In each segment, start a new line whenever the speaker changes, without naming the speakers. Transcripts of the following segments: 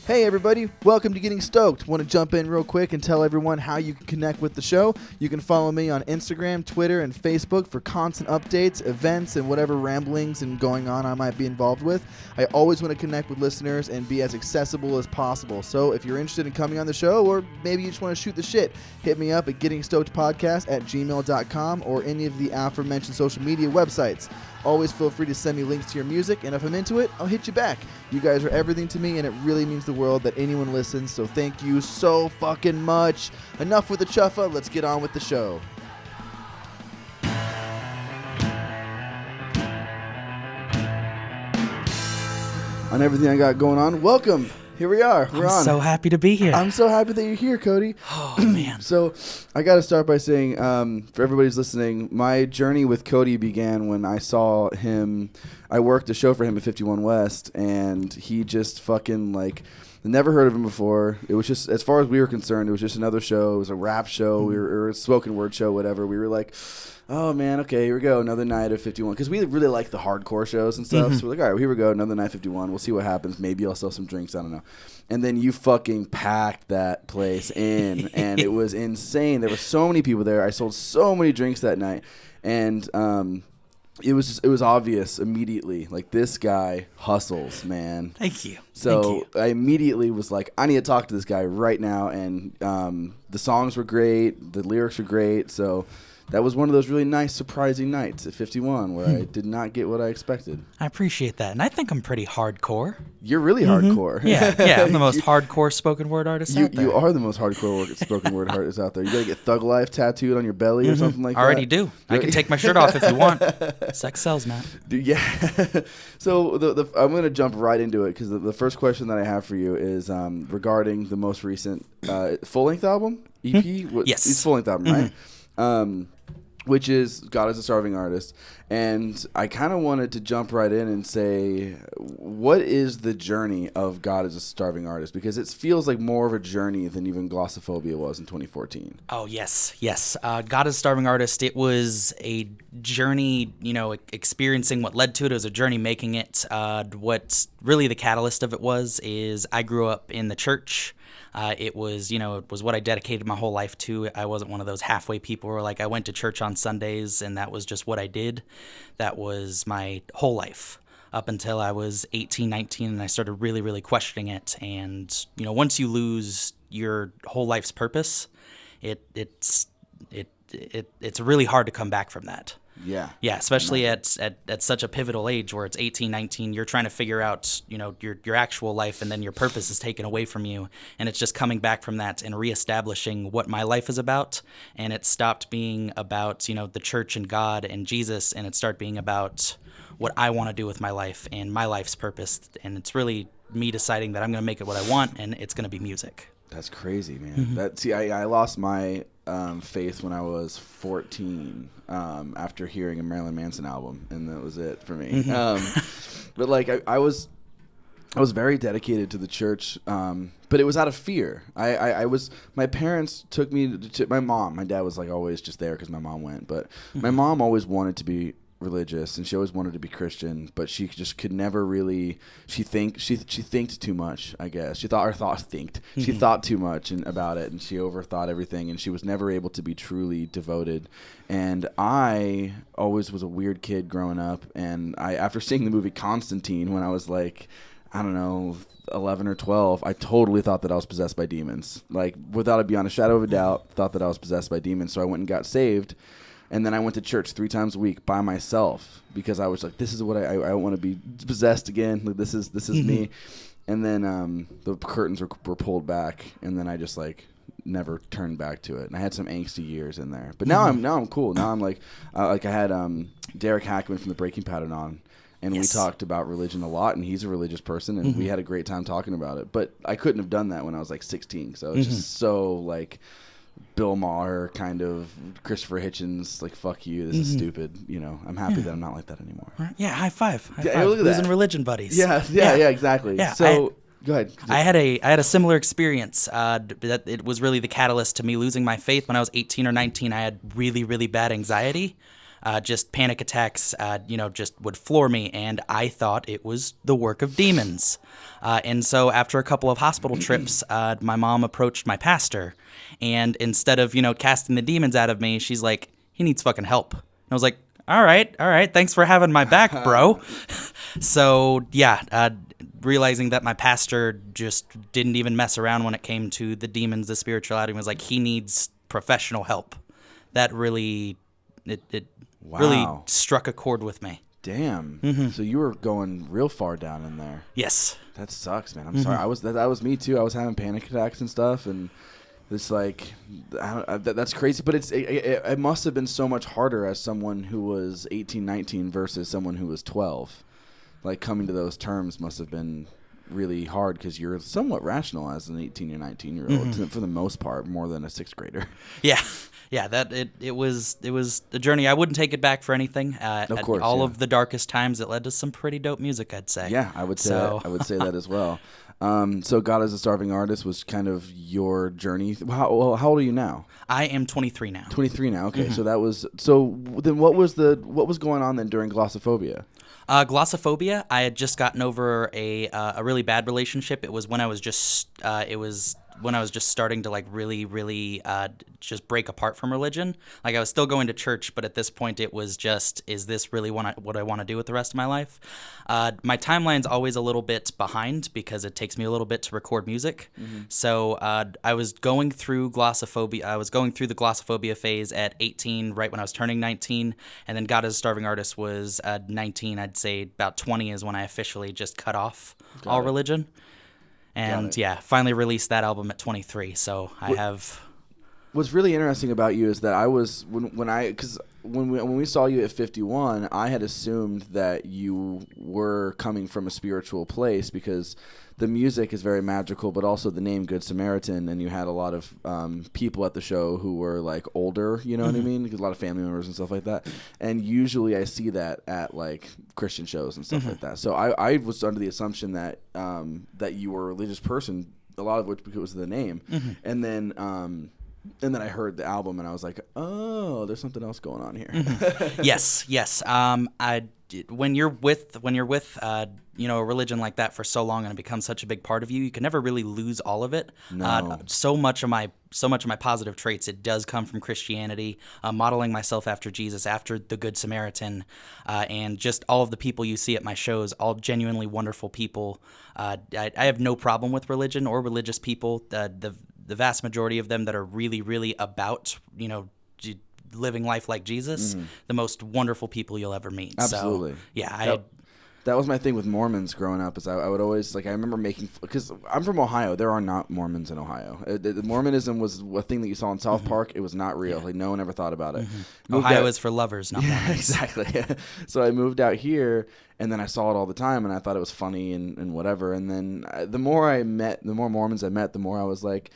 Hey everybody, welcome to Getting Stoked. Want to jump in real quick and tell everyone how you can connect with the show. You can follow me on Instagram, Twitter, and Facebook for constant updates, events, and whatever ramblings and going on I might be involved with. I always want to connect with listeners and be as accessible as possible. So if you're interested in coming on the show, or maybe you just want to shoot the shit, hit me up at gettingstokedpodcast@gmail.com or any of the aforementioned social media websites. Always feel free to send me links to your music, and if I'm into it, I'll hit you back. You guys are everything to me, and it really means the world that anyone listens, so thank you so fucking much. Enough with the chuffa, let's get on with the show. On everything I got going on, welcome. Here we are. We're on.
I'm so happy to be here.
I'm so happy that you're here, Cody.
Oh, man.
So I got to start by saying, for everybody who's listening, my journey with Cody began when I saw him. I worked a show for him at 51 West, and he just fucking, like, never heard of him before. It was just, as far as we were concerned, it was just another show. It was a rap show. We were, or a spoken word show, whatever. We were like, oh, man, okay, here we go, another night of 51. Because we really like the hardcore shows and stuff. So we're like, all right, here we go, another night 51. We'll see what happens. Maybe I'll sell some drinks. I don't know. And then you fucking packed that place in, and it was insane. There were so many people there. I sold so many drinks that night. And it was obvious immediately, like, this guy hustles, man.
Thank you.
So
Thank you.
I immediately was like, I need to talk to this guy right now. And the songs were great. The lyrics were great. So that was one of those really nice, surprising nights at 51 where I did not get what I expected.
I appreciate that. And I think I'm pretty hardcore.
You're really hardcore.
Yeah, I'm the most hardcore spoken word artist out there.
You are the most hardcore spoken word artist out there. You got to get Thug Life tattooed on your belly or something like that.
Already do. I can take my shirt off if you want. Sex sells, man.
Dude, yeah. So I'm going to jump right into it because the first question that I have for you is regarding the most recent full-length album, EP?
Yes.
It's full-length album, right? Which is God is a Starving Artist. And I kind of wanted to jump right in and say, what is the journey of God is a Starving Artist? Because it feels like more of a journey than even Glossophobia was in 2014.
Oh, yes. God is a Starving Artist. It was a journey, experiencing what led to it. It was a journey making it. What's really the catalyst of it is I grew up in the church. It was what I dedicated my whole life to. I wasn't one of those halfway people who were like, I went to church on Sundays and that was just what I did. That was my whole life up until I was 18, 19, and I started really, really questioning it. And, once you lose your whole life's purpose, it's really hard to come back from that.
Yeah.
Yeah, especially at such a pivotal age where it's 18, 19, you're trying to figure out, your actual life, and then your purpose is taken away from you, and it's just coming back from that and reestablishing what my life is about, and it stopped being about, the church and God and Jesus, and it started being about what I want to do with my life and my life's purpose, and it's really me deciding that I'm going to make it what I want, and it's going to be music.
That's crazy, man. I lost my faith when I was 14 after hearing a Marilyn Manson album, and that was it for me. But like I was very dedicated to the church, but it was out of fear. My parents took me to my mom. My dad was like always just there because my mom went, but my mom always wanted to be religious, and she always wanted to be Christian, but she just could never really. She thinked too much, I guess. She thought too much about it, and she overthought everything, and she was never able to be truly devoted. And I always was a weird kid growing up, and after seeing the movie Constantine when I was like, I don't know, 11 or 12, I totally thought that I was possessed by demons. Like, without it beyond a shadow of a doubt, thought that I was possessed by demons. So I went and got saved. And then I went to church 3 times a week by myself because I was like, this is what I don't want to be possessed again. Like, this is me. And then the curtains were pulled back, and then I just like never turned back to it. And I had some angsty years in there. But now I'm cool. Now I'm like I had Derek Hackman from the Breaking Pattern on. And we talked about religion a lot, and he's a religious person, and we had a great time talking about it. But I couldn't have done that when I was like 16. So it's just so like Bill Maher kind of Christopher Hitchens, like, fuck you, this is stupid. I'm happy that I'm not like that anymore.
Yeah, high five.
Look at
Losing
that.
religion buddies.
Yeah, exactly.
Yeah,
so go ahead.
I had a similar experience. That it was really the catalyst to me losing my faith when I was 18 or 19. I had really, really bad anxiety. just panic attacks, just would floor me, and I thought it was the work of demons. And so after a couple of hospital trips, my mom approached my pastor, and instead of, casting the demons out of me, she's like, he needs fucking help. And I was like, all right, thanks for having my back, bro. So, realizing that my pastor just didn't even mess around when it came to the demons, the spirituality, was like, he needs professional help. That really, it really struck a chord with me.
Damn. So you were going real far down in there.
Yes.
That sucks, man. I'm sorry. That was me too. I was having panic attacks and stuff, and it's like, that's crazy. But it must have been so much harder as someone who was 18, 19 versus someone who was 12. Like, coming to those terms must have been really hard because you're somewhat rational as an 18 or 19-year-old for the most part, more than a sixth grader.
Yeah. That it was a journey. I wouldn't take it back for anything.
Of course,
of the darkest times, it led to some pretty dope music, I'd say.
Yeah, I would say that as well. So God as a Starving Artist was kind of your journey. How old are you now?
I am 23 now.
23 now. Okay, so then what was going on then during Glossophobia?
Glossophobia, I had just gotten over a really bad relationship. It was when I was just starting to like really, really just break apart from religion. Like, I was still going to church, but at this point it was just, is this really what I want to do with the rest of my life? My timeline's always a little bit behind because it takes me a little bit to record music. So I was going through Glossophobia. I was going through the Glossophobia phase at 18, right when I was turning 19, and then God as a Starving Artist was 19. I'd say about 20 is when I officially just cut off all religion. And finally released that album at 23. So I have.
What's really interesting about you is that I was when we saw you at 51, I had assumed that you were coming from a spiritual place because the music is very magical, but also the name Good Samaritan, and you had a lot of people at the show who were like older, you know what I mean? Because a lot of family members and stuff like that. And usually I see that at like Christian shows and stuff like that. So I was under the assumption that that you were a religious person, a lot of which because it was the name. And then I heard the album and I was like, oh, there's something else going on here.
Yes. When you're with a religion like that for so long and it becomes such a big part of you, you can never really lose all of it.
No.
So much of my positive traits, it does come from Christianity, modeling myself after Jesus, after the Good Samaritan, and just all of the people you see at my shows, all genuinely wonderful people. I have no problem with religion or religious people. The vast majority of them that are really, really about, living life like Jesus, the most wonderful people you'll ever meet.
Absolutely.
So,
that was my thing with Mormons growing up. Is I would always I remember because I'm from Ohio. There are not Mormons in Ohio. Mormonism was a thing that you saw in South Park. It was not real. Like, no one ever thought about it.
Ohio is for lovers, not Mormons.
Exactly. So I moved out here, and then I saw it all the time, and I thought it was funny and whatever. And then the more Mormons I met, the more I was like,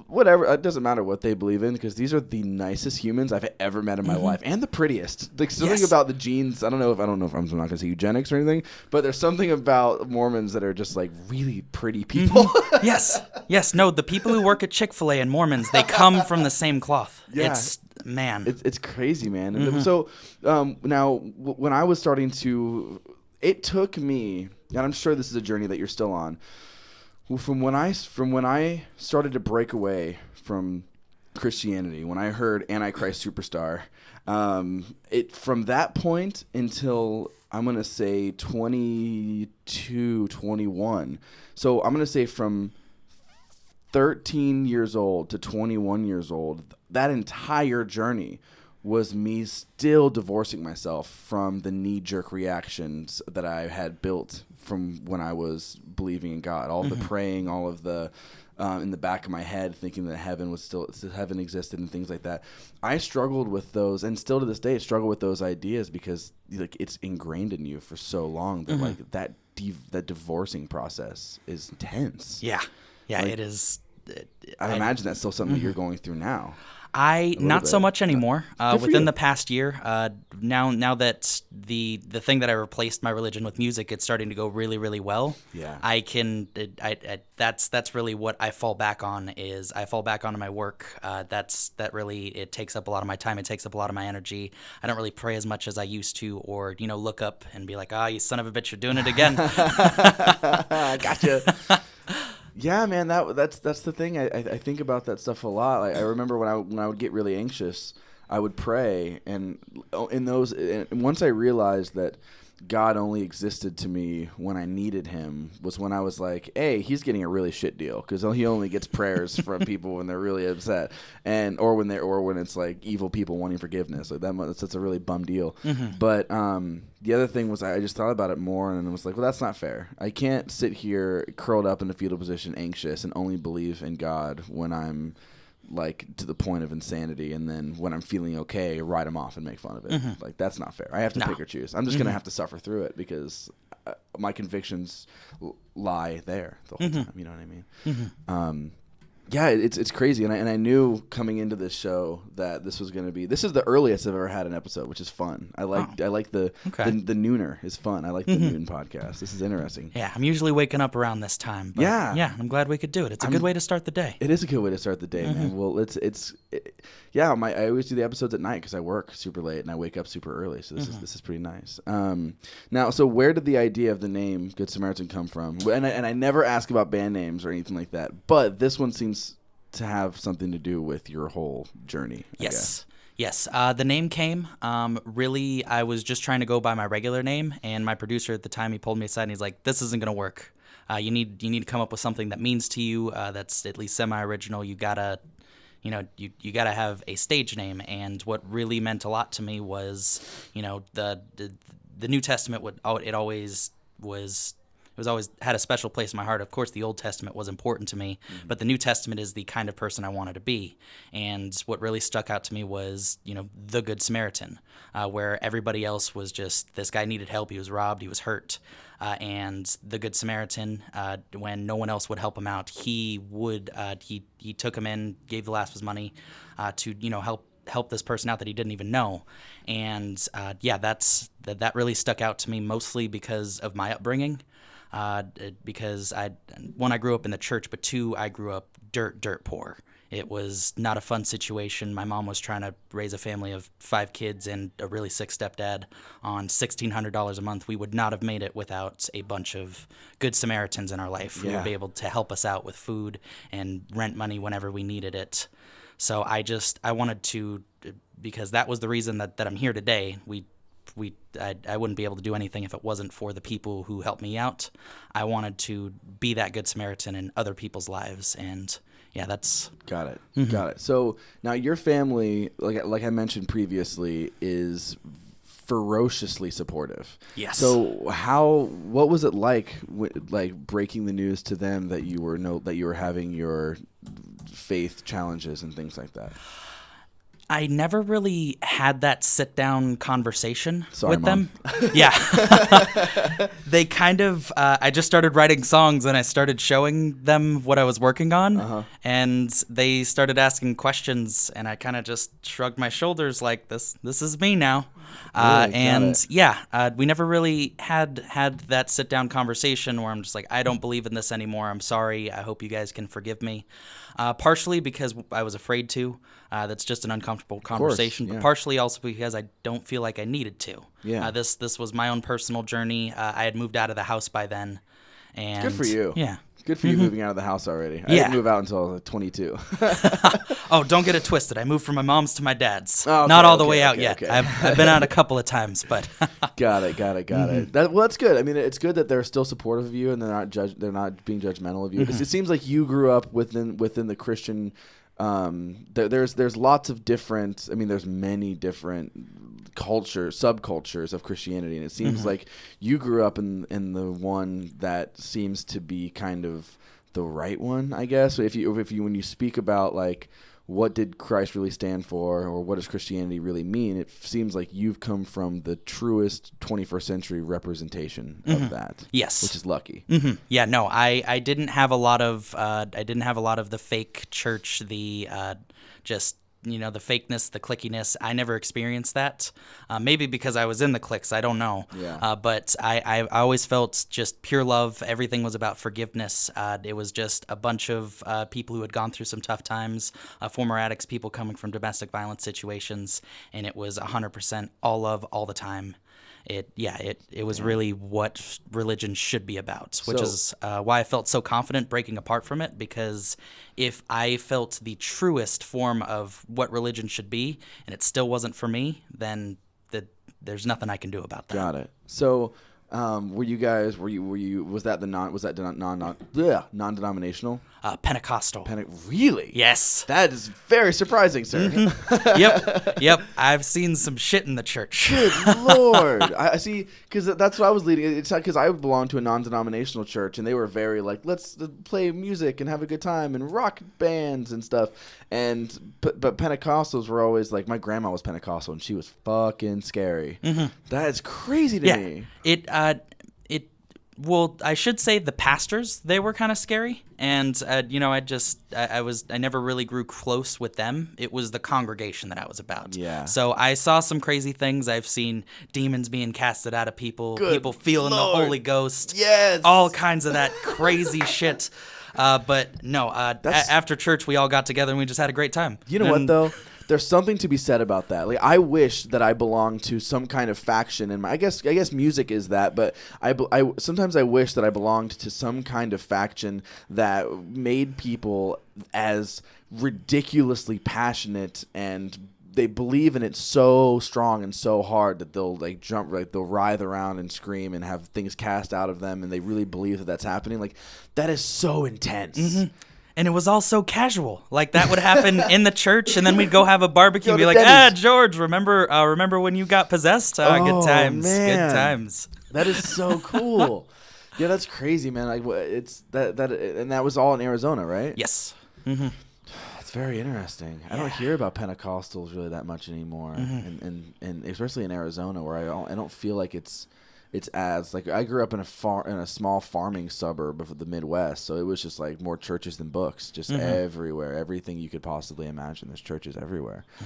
whatever, it doesn't matter what they believe in because these are the nicest humans I've ever met in my life and the prettiest. Like, something about the genes. I don't know if I'm not going to say eugenics or anything, but there's something about Mormons that are just like really pretty people.
Yes. No, the people who work at Chick-fil-A and Mormons, they come from the same cloth.
Yeah. It's crazy, man. And so now when I was starting to, it took me, and I'm sure this is a journey that you're still on. From when I started to break away from Christianity, when I heard Antichrist Superstar, from that point until I'm going to say 22, 21. So I'm going to say from 13 years old to 21 years old, that entire journey was me still divorcing myself from the knee-jerk reactions that I had built from when I was believing in God. All the praying, all of the in the back of my head thinking that heaven existed and things like that. I struggled with those, and still to this day struggle with those ideas because like it's ingrained in you for so long that like that divorcing process is intense.
Yeah,
like,
it is.
I imagine that's still something that you're going through now.
Not so much anymore. Within
you.
the past year, now that the thing that I replaced my religion with music, it's starting to go really, really well.
Yeah.
That's really what I fall back on. Is I fall back onto my work. That really, it takes up a lot of my time. It takes up a lot of my energy. I don't really pray as much as I used to, or look up and be like, you son of a bitch, you're doing it again.
Gotcha. Yeah, man, that's the thing. I think about that stuff a lot. Like, I remember when I would get really anxious, I would pray, and once I realized that God only existed to me when I needed him was when I was like, hey, he's getting a really shit deal, because he only gets prayers from people when they're really upset, or when it's like evil people wanting forgiveness. Like that's a really bum deal. Mm-hmm. But the other thing was I just thought about it more, and I was like, well, that's not fair. I can't sit here curled up in a fetal position, anxious, and only believe in God when I'm like to the point of insanity, and then when I'm feeling okay, write him off and make fun of it. Mm-hmm. Like, that's not fair. I have to pick or choose. I'm just gonna have to suffer through it, because my convictions lie there the whole time. You know what I mean? Mm-hmm. Yeah, it's crazy, and I knew coming into this show that this is the earliest I've ever had an episode, which is fun. I like the nooner is fun. I like the noon podcast. This is interesting.
Yeah, I'm usually waking up around this time. But yeah, I'm glad we could do it. It's a good way to start the day.
It is a good way to start the day, man. Well, I always do the episodes at night because I work super late and I wake up super early. So this is pretty nice. Now, so where did the idea of the name Good Samaritan come from? And I never ask about band names or anything like that, but this one seems to have something to do with your whole journey.
Yes. The name came, really, I was just trying to go by my regular name, and my producer at the time, he pulled me aside and he's like, this isn't going to work. You need to come up with something that means to you, that's at least semi-original. You gotta have a stage name. And what really meant a lot to me was, the New Testament it always had a special place in my heart. Of course, the Old Testament was important to me, but the New Testament is the kind of person I wanted to be. And what really stuck out to me was, the Good Samaritan, where everybody else was just, this guy needed help, he was robbed, he was hurt. And the Good Samaritan, when no one else would help him out, he took him in, gave the last of his money to help this person out that he didn't even know. And that really stuck out to me, mostly because of my upbringing. Because I grew up in the church, but two, I grew up dirt poor. It was not a fun situation. My mom was trying to raise a family of 5 kids and a really sick stepdad on $1,600 a month. We would not have made it without a bunch of Good Samaritans in our life who would be able to help us out with food and rent money whenever we needed it. So I wanted to, because that was the reason that I'm here today. I wouldn't be able to do anything if it wasn't for the people who helped me out. I wanted to be that Good Samaritan in other people's lives, and that's...
Got it. So now your family, like I mentioned previously, is ferociously supportive.
Yes.
So what was it like breaking the news to them that you were having your faith challenges and things like that?
I never really had that sit-down conversation
with
them. Yeah. They kind of, I just started writing songs and I started showing them what I was working on. And they started asking questions and I kind of just shrugged my shoulders like, this is me now. We never really had that sit-down conversation where I'm just like, I don't believe in this anymore. I'm sorry. I hope you guys can forgive me. Partially because I was afraid to. That's just an uncomfortable conversation, but partially also because I don't feel like I needed to. Yeah. This was my own personal journey. I had moved out of the house by then. And
good for you.
Yeah.
Good for you moving out of the house already. I didn't move out until I was 22.
Oh, don't get it twisted. I moved from my mom's to my dad's. Not all the way out yet. Okay. I've been out a couple of times, but
Got it. That's good. I mean, it's good that they're still supportive of you and they're not being judgmental of you, because it seems like you grew up within the Christian. There's lots of different. I mean, there's many different subcultures of Christianity, and it seems like you grew up in the one that seems to be kind of the right one, I guess. If you when you speak about like what did Christ really stand for, or what does Christianity really mean, it seems like you've come from the truest 21st century representation of that.
Yes.
Which is lucky.
Yeah, no, I didn't have a lot of the fake church, the just the fakeness, the clickiness. I never experienced that. Maybe because I was in the cliques, I don't know.
Yeah.
But I always felt just pure love. Everything was about forgiveness. It was just a bunch of people who had gone through some tough times, former addicts, people coming from domestic violence situations, and it was 100% all love all the time. It was really what religion should be about, which is why I felt so confident breaking apart from it, because if I felt the truest form of what religion should be and it still wasn't for me, then there's nothing I can do about that.
Got it. So was that non-denominational?
Pentecostal.
Really?
Yes.
That is very surprising, sir.
Yep. I've seen some shit in the church.
Good Lord. I see, because that's what I was leading. It's because I belonged to a non-denominational church, and they were very like, let's play music and have a good time and rock bands and stuff. But Pentecostals were always like, my grandma was Pentecostal, and she was fucking scary. That is crazy to me.
Well, I should say the pastors, they were kind of scary, and I never really grew close with them. It was the congregation that I was about.
Yeah.
So I saw some crazy things. I've seen demons being casted out of people, people feeling
Lord.
the Holy Ghost.
Yes.
All kinds of that crazy shit. But no, after church, we all got together and we just had a great time.
You know what, though? There's something to be said about that. Like, I wish that I belonged to some kind of faction, and I guess music is that. But sometimes I wish that I belonged to some kind of faction that made people as ridiculously passionate, and they believe in it so strong and so hard that they'll like jump, like they'll writhe around and scream and have things cast out of them, and they really believe that that's happening. Like, that is so intense.
And it was all so casual. Like, that would happen in the church, and then we'd go have a barbecue and be like,
Denny's.
George, remember when you got possessed? Good times.
Man.
Good times.
That is so cool. Yeah, that's crazy, man. Like, it's that and that was all in Arizona, right?
Yes.
That's very interesting. I don't hear about Pentecostals really that much anymore, and especially in Arizona, where I don't feel like it's as like, I grew up in a small farming suburb of the Midwest, so it was just like more churches than books, just everywhere, everything you could possibly imagine. There's churches everywhere.
Oh,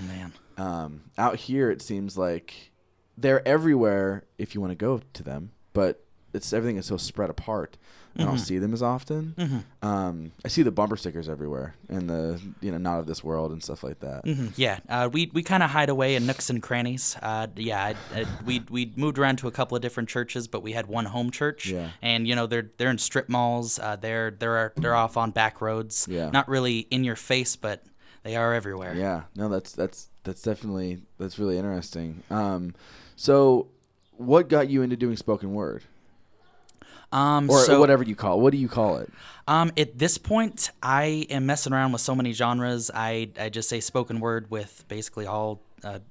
man.
Out here, it seems like they're everywhere if you want to go to them, but everything is so spread apart. I don't see them as often. I see the bumper stickers everywhere, and the not of this world and stuff like that.
Yeah, we kind of hide away in nooks and crannies. We moved around to a couple of different churches, but we had one home church.
Yeah.
And they're in strip malls. They're off on back roads.
Yeah.
Not really in your face, but they are everywhere.
Yeah. No, that's definitely, that's really interesting. So what got you into doing spoken word? Or whatever you call it. What do you call it?
At this point, I am messing around with so many genres. I just say spoken word with basically all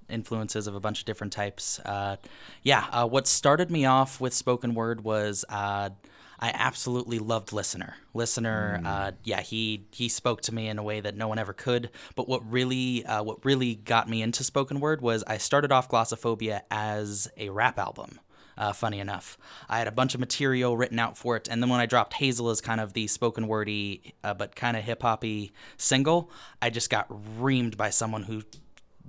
influences of a bunch of different types. What started me off with spoken word was I absolutely loved Listener. He spoke to me in a way that no one ever could. But what really got me into spoken word was I started off Glossophobia as a rap album. Funny enough, I had a bunch of material written out for it, and then when I dropped Hazel as kind of the spoken wordy but kind of hip hoppy single, I just got reamed by someone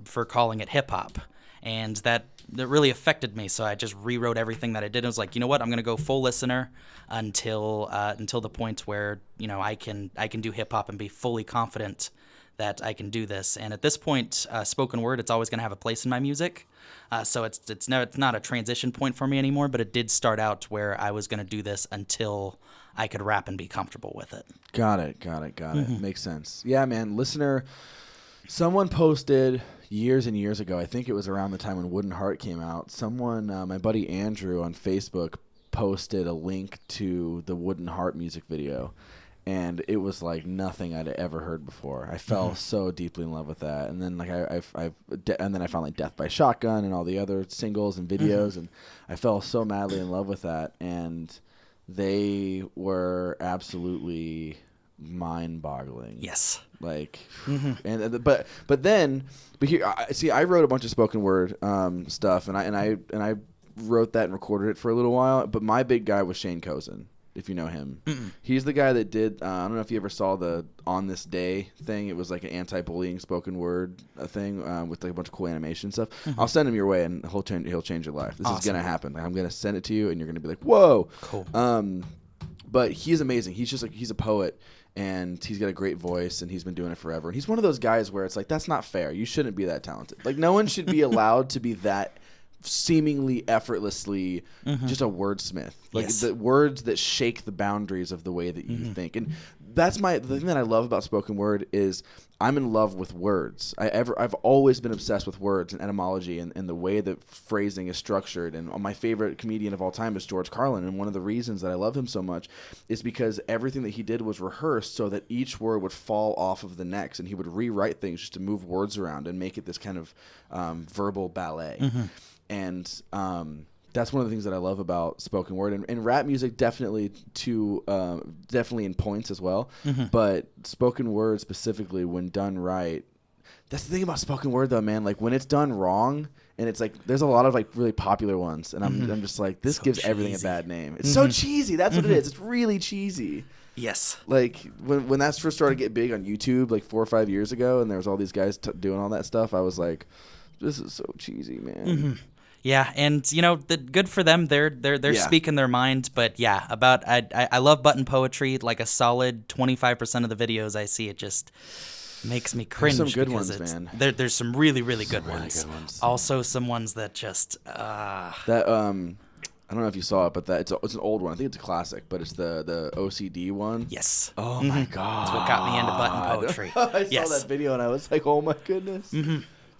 for calling it hip hop, and that really affected me. So I just rewrote everything that I did. I was like, you know what, I'm gonna go full Listener until the point where I can do hip hop and be fully confident that I can do this. And at this point, spoken word, it's always going to have a place in my music. So it's not a transition point for me anymore, but it did start out where I was going to do this until I could rap and be comfortable with it. Got
it. Makes sense. Yeah, man. Listener, someone posted years and years ago, I think it was around the time when Wooden Heart came out, someone, my buddy Andrew on Facebook, posted a link to the Wooden Heart music video. And it was like nothing I'd ever heard before. I fell so deeply in love with that. And then I found like Death by Shotgun and all the other singles and videos, and I fell so madly in love with that. And they were absolutely mind-boggling.
Yes.
Like, and but here, I wrote a bunch of spoken word stuff, and I wrote that and recorded it for a little while. But my big guy was Shane Cozen, if you know him. He's the guy that did. I don't know if you ever saw the On This Day thing. It was like an anti-bullying spoken word thing with like a bunch of cool animation stuff. I'll send him your way, and he'll change your life. This is gonna happen. Like, I'm gonna send it to you, and you're gonna be like, whoa,
cool.
But he's amazing. He's just like, he's a poet. And he's got a great voice, and he's been doing it forever. And he's one of those guys where it's like, that's not fair. You shouldn't be that talented. Like, no one should be allowed to be that seemingly effortlessly just a wordsmith. Like, the words that shake the boundaries of the way that you think. And that's the thing that I love about spoken word is I'm in love with words. I've always been obsessed with words and etymology and the way that phrasing is structured. And my favorite comedian of all time is George Carlin. And one of the reasons that I love him so much is because everything that he did was rehearsed so that each word would fall off of the next, and he would rewrite things just to move words around and make it this kind of verbal ballet. And that's one of the things that I love about spoken word, and rap music definitely in points as well. But spoken word specifically, when done right, that's the thing about spoken word though, man. Like when it's done wrong, and it's like there's a lot of like really popular ones, and I'm just like, this gives everything a bad name. It's so cheesy. That's what it is. It's really cheesy.
Yes.
Like when that first started to get big on YouTube, like 4 or 5 years ago, and there was all these guys doing all that stuff, I was like, this is so cheesy, man.
Yeah, and good for them. They're speaking their mind. But yeah, I love button poetry. Like a solid 25% of the videos I see, it just makes me cringe.
There's some good ones, man.
There's some really good ones. Also, some ones that just
that I don't know if you saw it, but it's an old one. I think it's a classic, but it's the OCD one.
Yes.
Oh my god.
That's what got me into button poetry.
I saw that video and I was like, oh my goodness.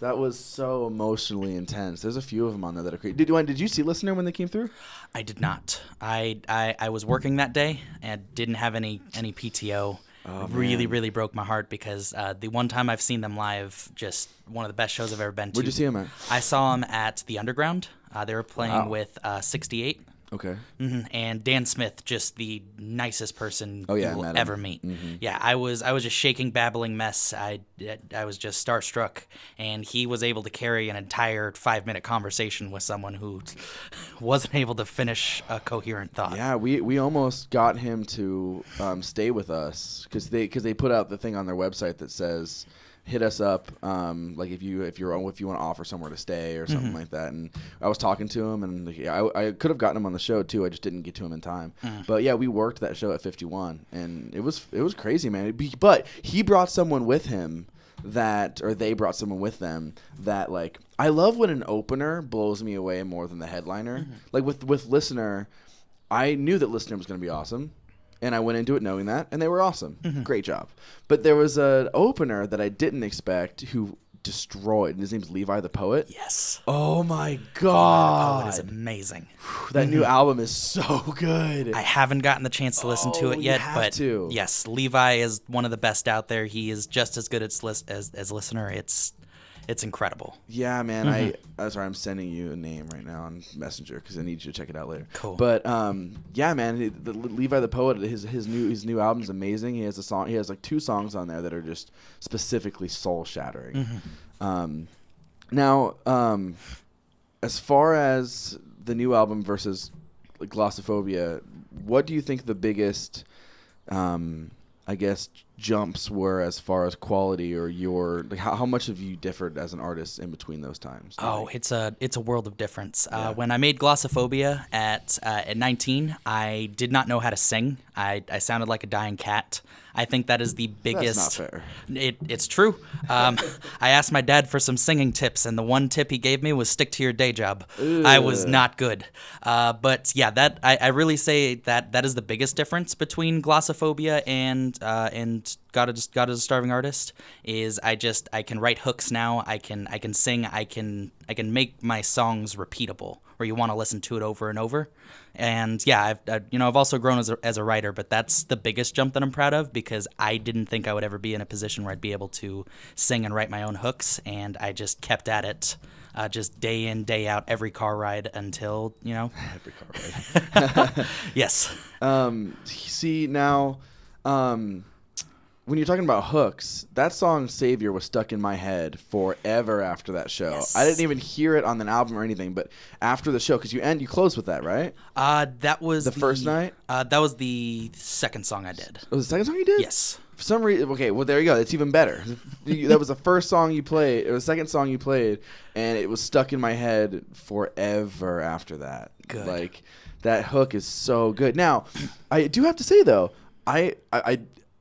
That was so emotionally intense. There's a few of them on there that are crazy. Did you see Listener when they came through?
I did not. I was working that day and didn't have any PTO. Oh, really broke my heart because the one time I've seen them live, just one of the best shows I've ever been to.
Where'd you see them at?
I saw them at the Underground. They were playing with 68.
Okay.
And Dan Smith, just the nicest person you will ever meet. Yeah, I was just shaking, babbling mess. I was just starstruck, and he was able to carry an entire 5-minute conversation with someone who wasn't able to finish a coherent thought.
Yeah, we almost got him to stay with us because they put out the thing on their website that says, hit us up, like if you want to offer somewhere to stay or something like that. And I was talking to him, and I could have gotten him on the show too. I just didn't get to him in time. But yeah, we worked that show at 51, and it was crazy, man. But he brought someone with him they brought someone with them that, like, I love when an opener blows me away more than the headliner. Like with Listener, I knew that Listener was going to be awesome. And I went into it knowing that, and they were awesome. Great job. But there was an opener that I didn't expect who destroyed, and his name's Levi the Poet.
Yes.
Oh, my God.
Levi the Poet is amazing.
That new album is so good.
I haven't gotten the chance to listen to it yet, but yes, Levi is one of the best out there. He is just as good as Listener. It's incredible.
Yeah, man. I'm sorry, I'm sending you a name right now on Messenger because I need you to check it out later.
Cool.
But yeah, man, Levi the Poet, his new album's amazing. He has like 2 songs on there that are just specifically soul shattering. Now, as far as the new album versus Glossophobia, what do you think the biggest, I guess, jumps were as far as quality, or how much have you differed as an artist in between those times?
Oh, it's a world of difference. When I made Glossophobia at 19, I did not know how to sing. I sounded like a dying cat. I think that is the biggest.
That's not fair.
It's true. I asked my dad for some singing tips, and the one tip he gave me was stick to your day job. Ugh. I was not good. But yeah, that I really say that is the biggest difference between Glossophobia and God is a Starving Artist. Is I can write hooks now. I can sing. I can make my songs repeatable, where you want to listen to it over and over. And yeah, I've also grown as a writer, but that's the biggest jump that I'm proud of, because I didn't think I would ever be in a position where I'd be able to sing and write my own hooks, and I just kept at it, just day in, day out, every car ride until,
Every car ride.
Yes.
See, now, when you're talking about hooks, that song "Savior" was stuck in my head forever after that show.
Yes.
I didn't even hear it on an album or anything, but after the show, because you closed with that, right?
That was
the first night.
That was the second song I did.
It was the second song you did?
Yes.
For some reason, okay, well, there you go. It's even better. That was the first song you played. It was the second song you played, and it was stuck in my head forever after that.
Good.
Like, that hook is so good. Now, I do have to say, though, I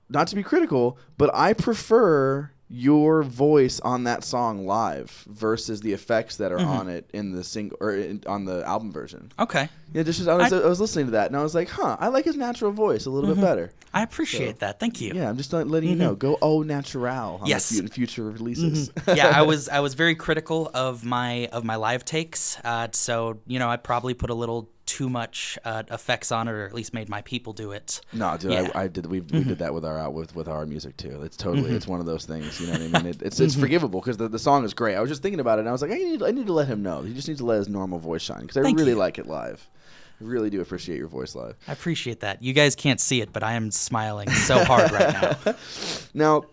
not to be critical, but I prefer your voice on that song live versus the effects that are on it in the single or on the album version.
Okay.
Yeah, I was listening to that and I was like, I like his natural voice a little bit better.
I appreciate that. Thank you.
Yeah, I'm just letting you know. Go au natural on
Yes.
in future releases.
Yeah, I was very critical of my live takes. So I probably put a little too much effects on it, or at least made my people do it.
No, dude,
Yeah.
I did. We did that with our music too. It's totally. It's one of those things. You know what I mean? It's forgivable because the song is great. I was just thinking about it, and I was like, I need to let him know. He just needs to let his normal voice shine because I
Thank
really
you.
like it live. I really do appreciate your voice live.
I appreciate that. You guys can't see it, but I am smiling so hard right now.
Now,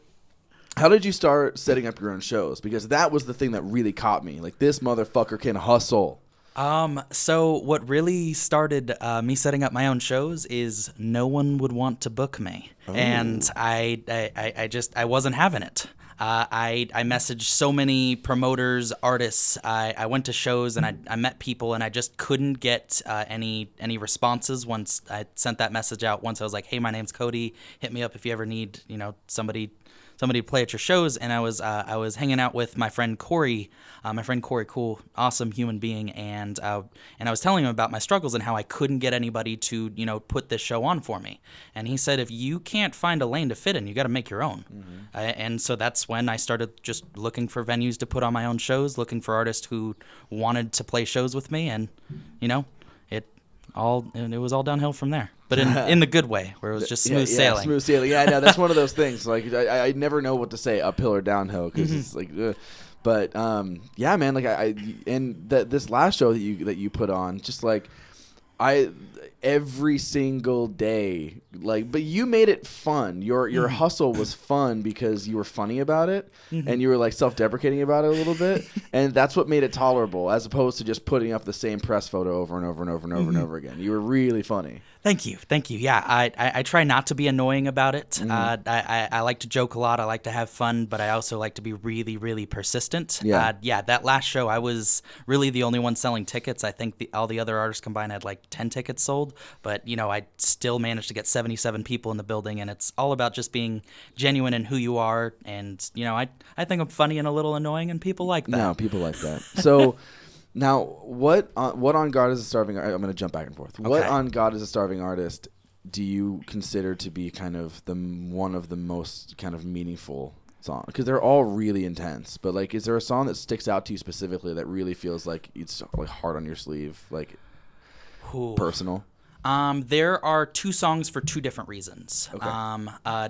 how did you start setting up your own shows? Because that was the thing that really caught me. Like, this motherfucker can hustle.
So what really started me setting up my own shows is no one would want to book me, and I wasn't having it. I messaged so many promoters, artists. I went to shows and I met people, and I just couldn't get any responses once I sent that message out. Once I was like, "Hey, my name's Cody. Hit me up if you ever need somebody to play at your shows." And I was hanging out with my friend Corey. Cool, awesome human being, and I was telling him about my struggles and how I couldn't get anybody to put this show on for me. And he said, if you can't find a lane to fit in, you got to make your own. And so that's when I started just looking for venues to put on my own shows, looking for artists who wanted to play shows with me, and it was all downhill from there. But in the good way, where it was just smooth sailing.
Smooth sailing. Yeah, no, that's one of those things. Like I never know what to say, uphill or downhill, because it's like. But yeah, man. Like this last show that you put on, just like every single day, like, but you made it fun. Your hustle was fun because you were funny about it, and you were like self-deprecating about it a little bit, and that's what made it tolerable, as opposed to just putting up the same press photo over and over and over and over and over again. You were really funny.
Thank you. Yeah, I try not to be annoying about it. I like to joke a lot. I like to have fun, but I also like to be really, really persistent.
Yeah.
That last show, I was really the only one selling tickets. I think all the other artists combined had like 10 tickets sold, but I still managed to get 77 people in the building, and it's all about just being genuine in who you are. And I think I'm funny and a little annoying, and people like that.
No, people like that. So. Now, what on God is a Starving Artist? I'm going to jump back and forth. Okay. What on God is a Starving Artist do you consider to be kind of one of the most kind of meaningful songs? Because they're all really intense. But like, is there a song that sticks out to you specifically that really feels like it's like hard on your sleeve, like personal?
There are two songs for two different reasons.
Okay.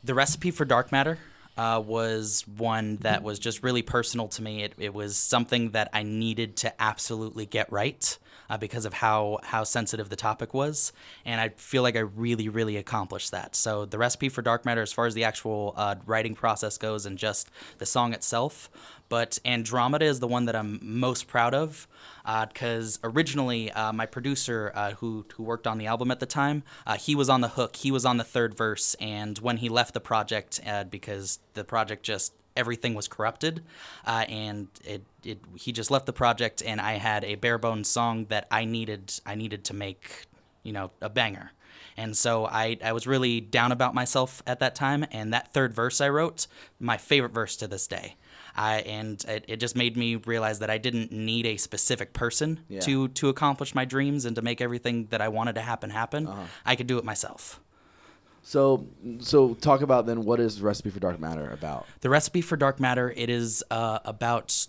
The Recipe for Dark Matter. Was one that was just really personal to me. It was something that I needed to absolutely get right because of how sensitive the topic was, and I feel like I really, really accomplished that. So the Recipe for Dark Matter, as far as the actual writing process goes and just the song itself, but Andromeda is the one that I'm most proud of. Because originally my producer who worked on the album at the time, he was on the hook, he was on the third verse, and when he left the project, because the project just, everything was corrupted, and he just left the project, and I had a bare bones song that I needed to make, a banger. And so I was really down about myself at that time, and that third verse I wrote, my favorite verse to this day. And it just made me realize that I didn't need a specific person to accomplish my dreams and to make everything that I wanted to happen. I could do it myself.
So talk about then, what is Recipe for Dark Matter about?
The Recipe for Dark Matter, it is about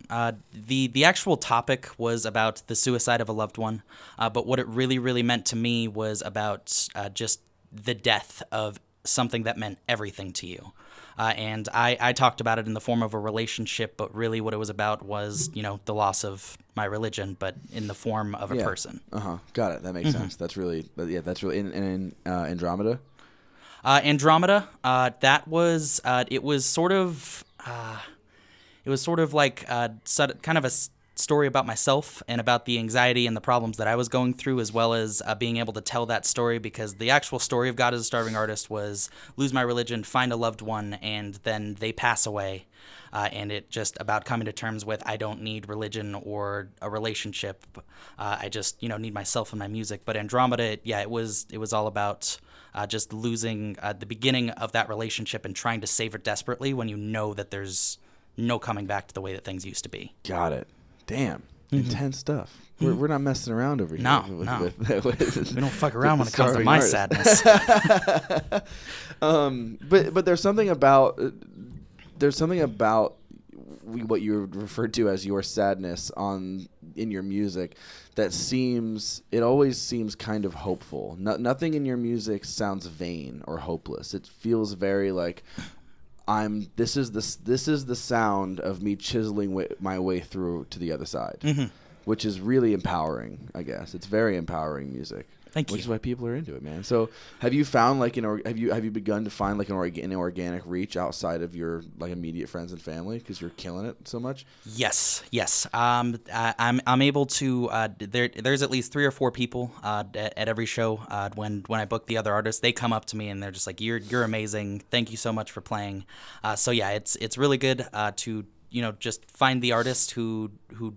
the actual topic was about the suicide of a loved one, but what it really, really meant to me was about just the death of something that meant everything to you. And I talked about it in the form of a relationship, but really what it was about was, the loss of my religion, but in the form of a person.
Got it. That makes sense. That's really in Andromeda.
Andromeda. That was it was sort of like kind of a story about myself and about the anxiety and the problems that I was going through, as well as being able to tell that story, because the actual story of God as a Starving Artist was lose my religion, find a loved one, and then they pass away. And it just about coming to terms with I don't need religion or a relationship. I just need myself and my music. But Andromeda, it was all about just losing the beginning of that relationship and trying to save it desperately when you know that there's no coming back to the way that things used to be.
Got it. Damn. Intense stuff. We're not messing around over here.
No. We don't fuck around when it comes to my sadness.
But there's something about what you referred to as your sadness in your music that always seems kind of hopeful. Nothing in your music sounds vain or hopeless. It feels very like this is the sound of me chiseling my way through to the other side, which is really empowering. I guess it's very empowering music.
Thank you.
Which is why people are into it, man. So, have you found have you begun to find like an organic reach outside of your like immediate friends and family because you're killing it so much?
Yes. I'm able to. There's at least 3 or 4 people at every show. When I book the other artists, they come up to me and they're just like, "You're amazing. Thank you so much for playing." It's really good to just find the artist who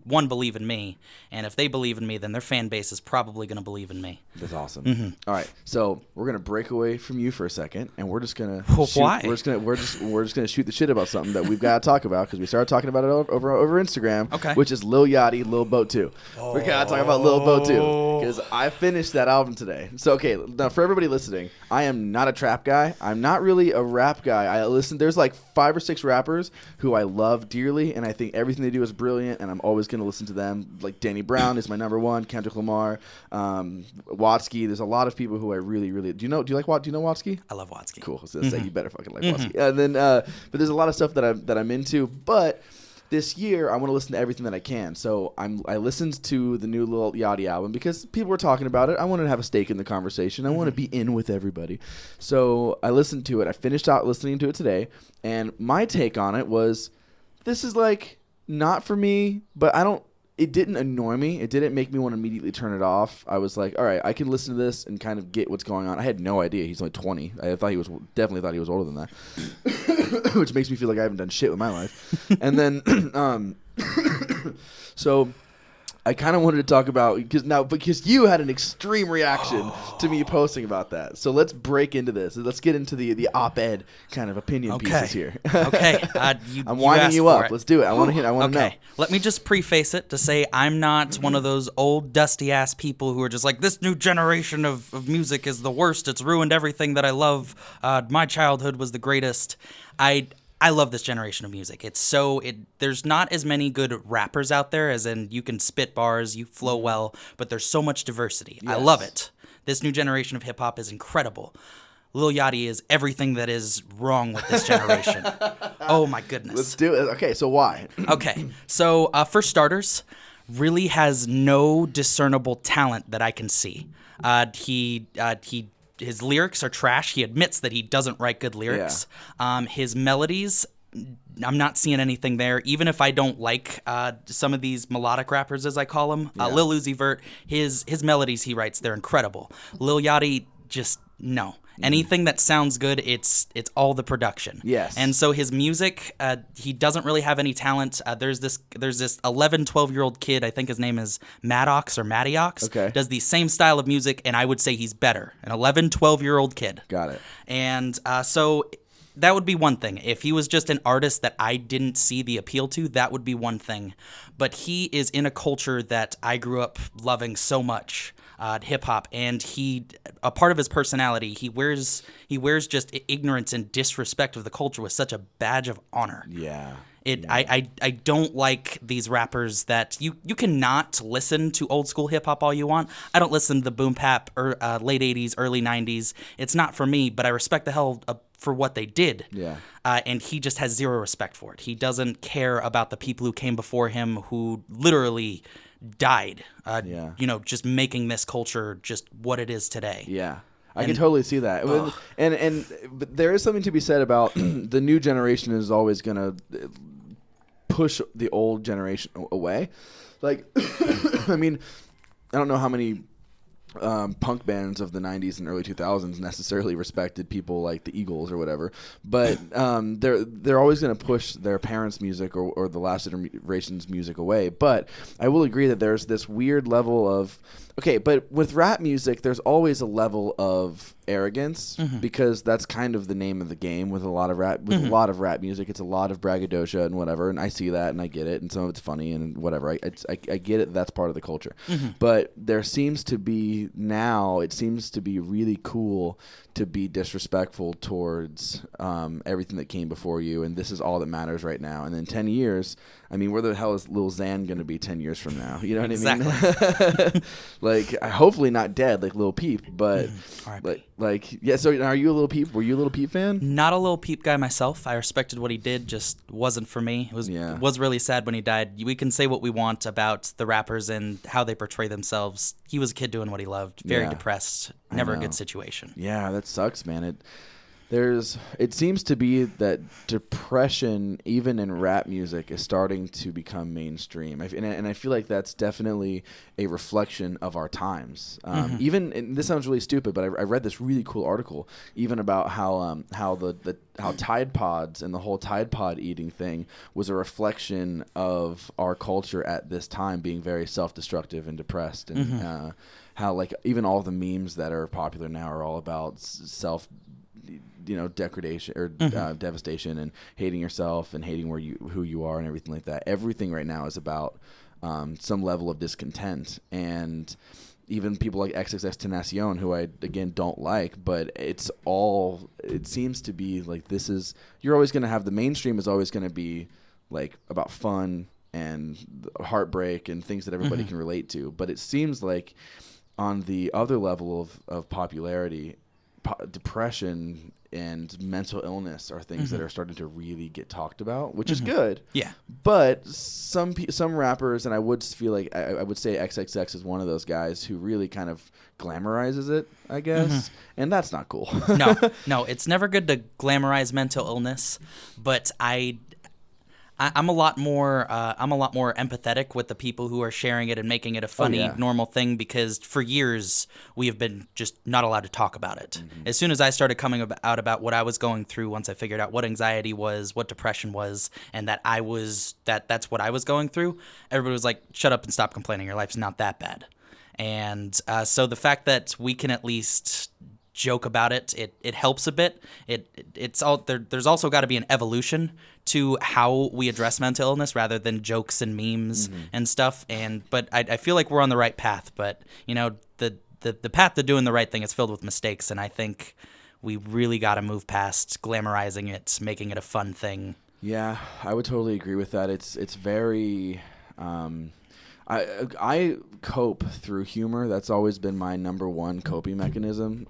one, believe in me, and if they believe in me, then their fan base is probably going to believe in me.
That's awesome. All right, so we're gonna break away from you for a second, and we're just gonna
why?
We're just gonna shoot the shit about something that we've got to talk about because we started talking about it over Instagram,
okay,
which is Lil Yachty, Lil Boat 2. We're gonna talk about Lil Boat 2 because I finished that album today. So okay, now for everybody listening, I am not a trap guy. I'm not really a rap guy. There's like 5 or 6 rappers who I love dearly, and I think everything they do is brilliant, and I'm always gonna listen to them. Like Danny Brown is my number one, Kendrick Lamar, Watsky. There's a lot of people who I really, really do you know Watsky?
I love Watsky.
Cool. I was gonna say you better fucking like Watsky. And then, but there's a lot of stuff that I'm into. But this year I want to listen to everything that I can. So I listened to the new Lil Yachty album because people were talking about it. I wanted to have a stake in the conversation. I want to be in with everybody. So I listened to it. I finished out listening to it today, and my take on it was, this is like not for me, but it didn't annoy me. It didn't make me want to immediately turn it off. I was like, all right, I can listen to this and kind of get what's going on. I had no idea. He's only 20. I definitely thought he was older than that, which makes me feel like I haven't done shit with my life. And then, so I kind of wanted to talk about because you had an extreme reaction to me posting about that. So let's break into this. Let's get into the op-ed kind of opinion pieces here.
Okay,
I'm winding you up. Let's do it. I want to know.
Let me just preface it to say I'm not one of those old dusty ass people who are just like, this new generation of music is the worst. It's ruined everything that I love. My childhood was the greatest. I love this generation of music. There's not as many good rappers out there, as in you can spit bars, you flow well, but there's so much diversity. Yes. I love it. This new generation of hip hop is incredible. Lil Yachty is everything that is wrong with this generation. Oh my goodness.
Let's do it. Okay, so why?
Okay, so for starters, really has no discernible talent that I can see. His lyrics are trash. He admits that he doesn't write good lyrics. Yeah. His melodies, I'm not seeing anything there. Even if I don't like some of these melodic rappers, as I call them, Lil Uzi Vert, his melodies he writes, they're incredible. Lil Yachty, just no. Anything that sounds good, it's all the production.
Yes.
And so his music, he doesn't really have any talent. There's this 11, 12-year-old kid, I think his name is Maddox or Mattiox.
Okay.
Does the same style of music, and I would say he's better. An 11, 12-year-old kid.
Got it.
And so that would be one thing. If he was just an artist that I didn't see the appeal to, that would be one thing. But he is in a culture that I grew up loving so much. Hip hop, and a part of his personality, he wears just ignorance and disrespect of the culture with such a badge of honor.
Yeah.
I don't like these rappers that you cannot listen to old school hip hop all you want. I don't listen to the boom bap or late 80s, early 90s. It's not for me, but I respect the hell for what they did.
Yeah.
And he just has zero respect for it. He doesn't care about the people who came before him who literally died, just making this culture just what it is today.
Yeah. I can totally see that. But there is something to be said about the new generation is always going to push the old generation away. Like, I mean, I don't know how many punk bands of the 90s and early 2000s necessarily respected people like the Eagles or whatever, but they're always going to push their parents' music or the last generation's music away. But I will agree that there's this weird level of but with rap music, there's always a level of arrogance because that's kind of the name of the game with a lot of rap. With a lot of rap music, it's a lot of braggadocio and whatever, and I see that and I get it, and some of it's funny and whatever. I get it. That's part of the culture, but there seems to be now. It seems to be really cool to be disrespectful towards everything that came before you, and this is all that matters right now. And in 10 years, I mean, where the hell is Lil Xan going to be 10 years from now? You know what I mean? Like, hopefully not dead like Lil Peep, but yeah. So are you a Lil Peep? Were you a Lil Peep fan?
Not a Lil Peep guy myself. I respected what he did, just wasn't for me. It was really sad when he died. We can say what we want about the rappers and how they portray themselves. He was a kid doing what he loved, very depressed, never a good situation.
Yeah, that sucks, man. It seems to be that depression, even in rap music, is starting to become mainstream, and I feel like that's definitely a reflection of our times. Even, and this sounds really stupid, but I read this really cool article even about how Tide Pods and the whole Tide Pod eating thing was a reflection of our culture at this time being very self-destructive and depressed, and how like even all the memes that are popular now are all about degradation or devastation and hating yourself and hating who you are and everything like that. Everything right now is about some level of discontent, and even people like XXXTentacion, who I again don't like, but it seems to be like you're always going to have the mainstream is always going to be like about fun and heartbreak and things that everybody can relate to, but it seems like on the other level of popularity, depression and mental illness are things that are starting to really get talked about, which is good. Yeah. But some rappers, and I would feel like I would say XXX is one of those guys who really kind of glamorizes it, I guess, and that's not cool.
No, it's never good to glamorize mental illness, but I'm a lot more empathetic with the people who are sharing it and making it a funny, normal thing, because for years we have been just not allowed to talk about it. As soon as I started coming out about what I was going through, once I figured out what anxiety was, what depression was, and that that's what I was going through, everybody was like, "Shut up and stop complaining. Your life's not that bad." And so the fact that we can at least joke about it helps a bit. There's also got to be an evolution to how we address mental illness rather than jokes and memes and stuff. But I feel like we're on the right path. But the path to doing the right thing is filled with mistakes, and I think we really got to move past glamorizing it, making it a fun thing.
Yeah, I would totally agree with that. It's very. I cope through humor. That's always been my number one coping mechanism.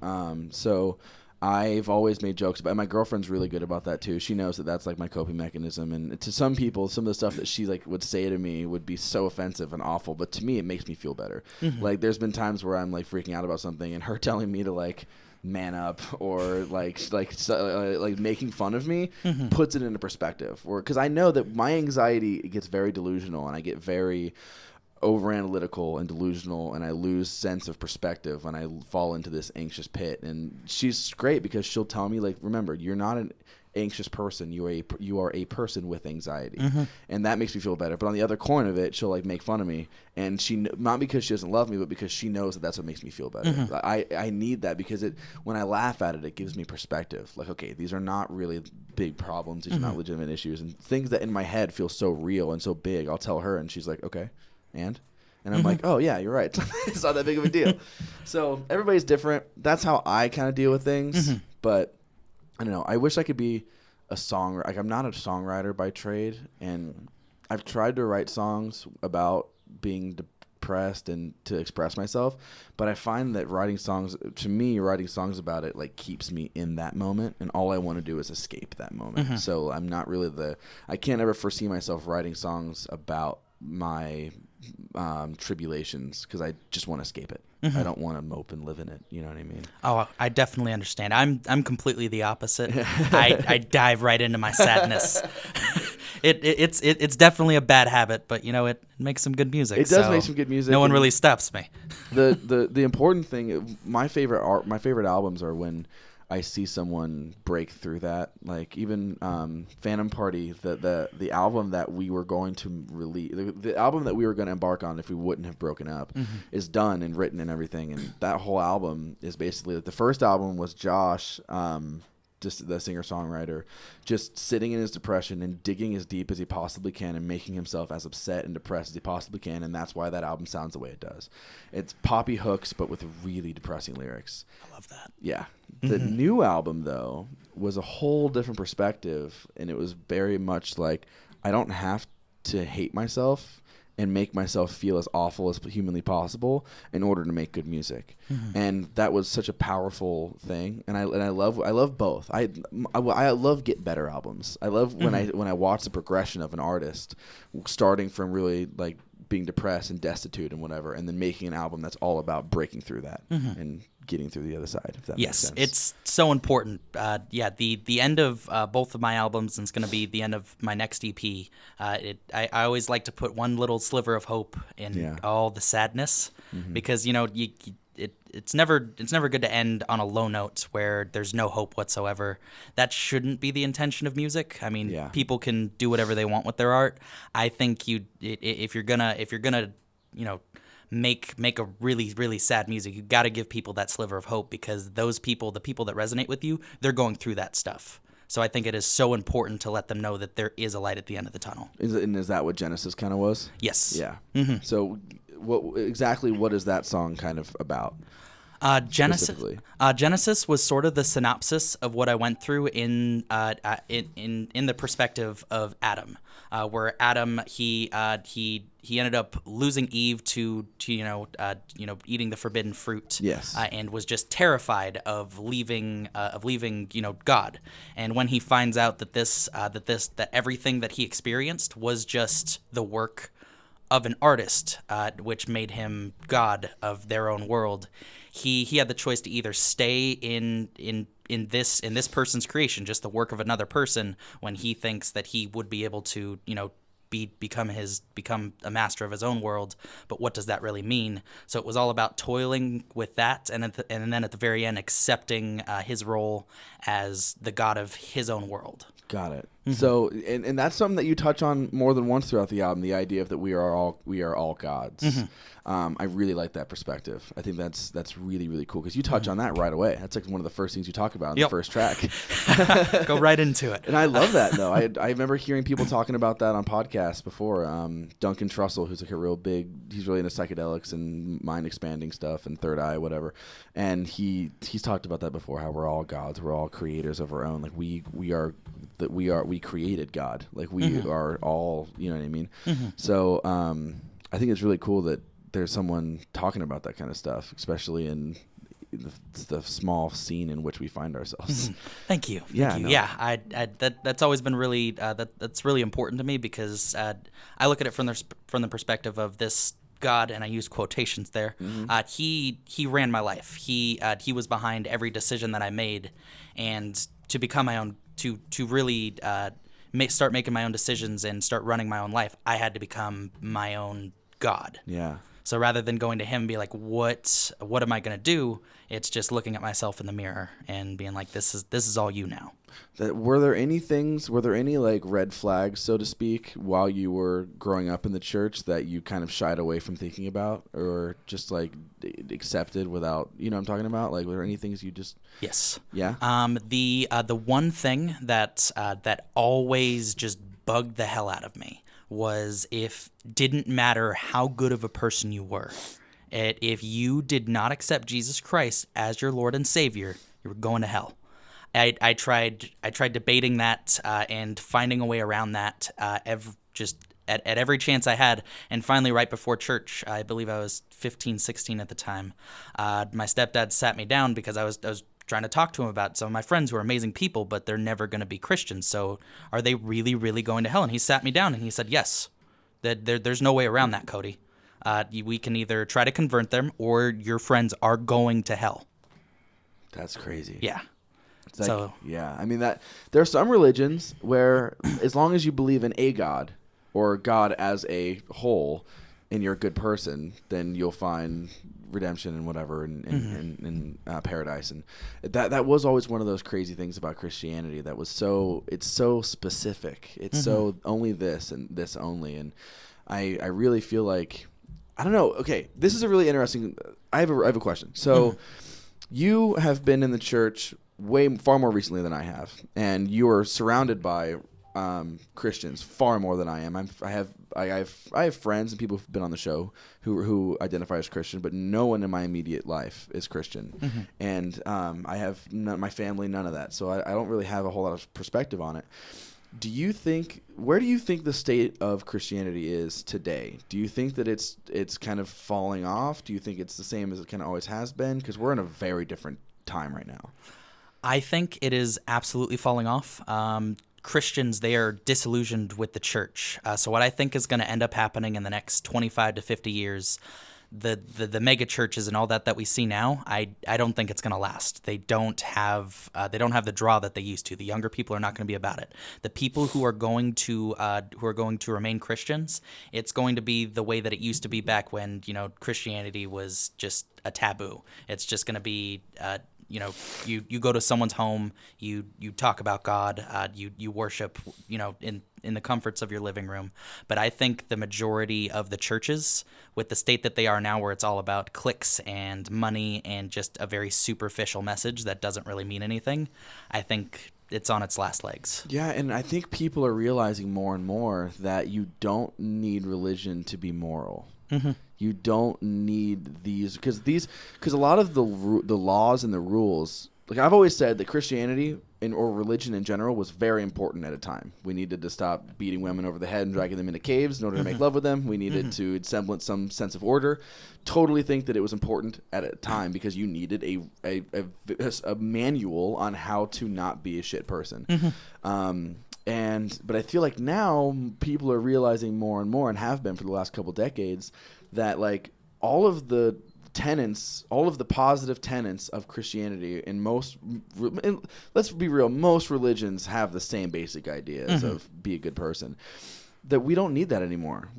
So I've always made jokes about it. My girlfriend's really good about that too. She knows that that's like my coping mechanism. And to some people, some of the stuff that she like would say to me would be so offensive and awful. But to me, it makes me feel better. Like there's been times where I'm like freaking out about something, and her telling me to like man up or like making fun of me puts it into perspective. Because I know that my anxiety gets very delusional, and I get very over analytical and delusional, and I lose sense of perspective when I fall into this anxious pit. And she's great because she'll tell me, like, remember, you're not an anxious person, you are a person with anxiety, and that makes me feel better. But on the other coin of it, she'll like make fun of me, and she, not because she doesn't love me, but because she knows that that's what makes me feel better. I need that, because when I laugh at it, it gives me perspective. Like, okay, these are not really big problems, these are not legitimate issues, and things that in my head feel so real and so big, I'll tell her, and she's like, okay. And I'm like, oh, yeah, you're right. It's not that big of a deal. So everybody's different. That's how I kind of deal with things. But I don't know. I wish I could be a songwriter. Like, I'm not a songwriter by trade. And I've tried to write songs about being depressed and to express myself. But I find that writing songs about it, like, keeps me in that moment. And all I want to do is escape that moment. So I'm not really I can't ever foresee myself writing songs about my tribulations, because I just want to escape it. I don't want to mope and live in it. You know what I mean?
Oh, I definitely understand. I'm completely the opposite. I dive right into my sadness. It's definitely a bad habit, but it makes some good music.
It does make some good music.
No one really stops me.
The important thing, my favorite albums are when I see someone break through that. Like even Phantom Party, the album that we were going to release, the album that we were going to embark on if we wouldn't have broken up, is done and written and everything. And that whole album is basically, the first album was Josh, just the singer-songwriter, just sitting in his depression and digging as deep as he possibly can and making himself as upset and depressed as he possibly can, and that's why that album sounds the way it does. It's poppy hooks, but with really depressing lyrics.
I love that.
Yeah. The new album, though, was a whole different perspective, and it was very much like, I don't have to hate myself and make myself feel as awful as humanly possible in order to make good music. And that was such a powerful thing. And I love both. I love Get Better albums. I love when I watch the progression of an artist starting from really like being depressed and destitute and whatever, and then making an album that's all about breaking through that and getting through the other side, if that makes sense.
Yes, it's so important. The end of both of my albums, and it's going to be the end of my next EP. I always like to put one little sliver of hope in all the sadness, because it's never good to end on a low note where there's no hope whatsoever. That shouldn't be the intention of music. I mean, people can do whatever they want with their art. I think if you're gonna make a really, really sad music, you got to give people that sliver of hope, because those people, the people that resonate with you, they're going through that stuff. So I think it is so important to let them know that there is a light at the end of the tunnel.
Is that what Genesis kind of was?
Yes.
Yeah. So what is that song kind of about?
Genesis was sort of the synopsis of what I went through in the perspective of Adam, where Adam he ended up losing Eve to eating the forbidden fruit.
Yes.
And was just terrified of leaving God. And when he finds out that everything that he experienced was just the work of an artist, which made him God of their own world, he had the choice to either stay in this person's creation, just the work of another person, when he thinks that he would be able to become a master of his own world. But what does that really mean? So it was all about toiling with that, and then at the very end accepting his role as the God of his own world.
Got it. So, and that's something that you touch on more than once throughout the album, the idea of that we are all gods. I really like that perspective. I think that's really, really cool, because you touch on that right away. That's like one of the first things you talk about in the first track.
Go right into it.
And I love that, though. I remember hearing people talking about that on podcasts before. Duncan Trussell, who's like he's really into psychedelics and mind expanding stuff and third eye, whatever. And he's talked about that before, how we're all gods, we're all creators of our own. Like we created God. Like we are all, you know what I mean? So I think it's really cool that there's someone talking about that kind of stuff, especially in the small scene in which we find ourselves.
Thank you.
Yeah.
Yeah. That's always been really that's really important to me, because I look at it from the perspective of this God, and I use quotations there. He ran my life. He was behind every decision that I made, and to become my own, to really start making my own decisions and start running my own life, I had to become my own God.
Yeah.
So rather than going to him and be like, what am I going to do? It's just looking at myself in the mirror and being like, this is all you now.
Were there any like red flags, so to speak, while you were growing up in the church that you kind of shied away from thinking about, or just like accepted without, what I'm talking about? Like, were there any things you just...
Yes.
Yeah?
The one thing that always just bugged the hell out of me was didn't matter how good of a person you were. If you did not accept Jesus Christ as your Lord and Savior, you were going to hell. I tried debating that and finding a way around that at every chance I had. And finally, right before church, I believe I was 15, 16 at the time, my stepdad sat me down, because I was trying to talk to him about some of my friends who are amazing people, but they're never going to be Christians. So are they really, really going to hell? And he sat me down and he said, yes, that there's no way around that, Cody. We can either try to convert them, or your friends are going to hell.
That's crazy.
Yeah.
It's like,
So
yeah, I mean that there are some religions where as long as you believe in a God or God as a whole and you're a good person, then you'll find redemption and whatever in paradise. And that was always one of those crazy things about Christianity that was it's so specific. It's so only this and this only. And I really feel like, I don't know. Okay, this is a really interesting. I have a question. So you have been in the church far more recently than I have, and you are surrounded by Christians far more than I am. I have friends and people who've been on the show who identify as Christian, but no one in my immediate life is Christian, and I have my family, none of that. So I don't really have a whole lot of perspective on it. Where do you think the state of Christianity is today? Do you think that it's kind of falling off? Do you think it's the same as it kind of always has been? Because we're in a very different time right now.
I think it is absolutely falling off. Christians, they are disillusioned with the church. So what I think is going to end up happening in the next 25 to 50 years, the mega churches and all that we see now, I don't think it's going to last. They don't have the draw that they used to. The younger people are not going to be about it. The people who are going to remain Christians, it's going to be the way that it used to be back when Christianity was just a taboo. It's just going to be you go to someone's home, you talk about God, you worship, in the comforts of your living room. But I think the majority of the churches, with the state that they are now, where it's all about clicks and money and just a very superficial message that doesn't really mean anything, I think it's on its last legs.
Yeah, and I think people are realizing more and more that you don't need religion to be moral. You don't need these because a lot of the laws and the rules. Like I've always said that Christianity or religion in general was very important at a time. We needed to stop beating women over the head and dragging them into caves in order to make love with them. We needed to semblance some sense of order. Totally think that it was important at a time because you needed a manual on how to not be a shit person. But I feel like now people are realizing more and more, and have been for the last couple decades, that like all of the positive tenets of Christianity and let's be real, most religions have the same basic ideas of be a good person. That we don't need that anymore.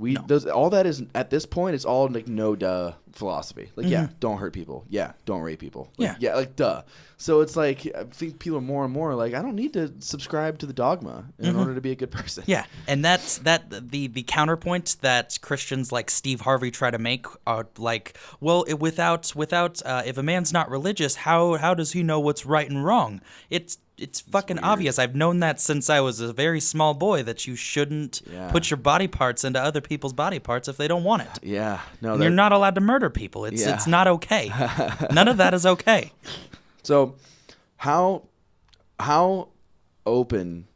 All that is at this point, it's all like no duh philosophy. Like yeah, don't hurt people. Yeah, don't rape people. Like, yeah, like duh. So it's like I think people are more and more like I don't need to subscribe to the dogma in order to be a good person.
Yeah, and that's the counterpoint that Christians like Steve Harvey try to make are like, well, without if a man's not religious, how does he know what's right and wrong? It's fucking obvious. I've known that since I was a very small boy that you shouldn't put your body parts into other people's body parts if they don't want it.
Yeah. No,
you're not allowed to murder people. It's not okay. None of that is okay.
So how open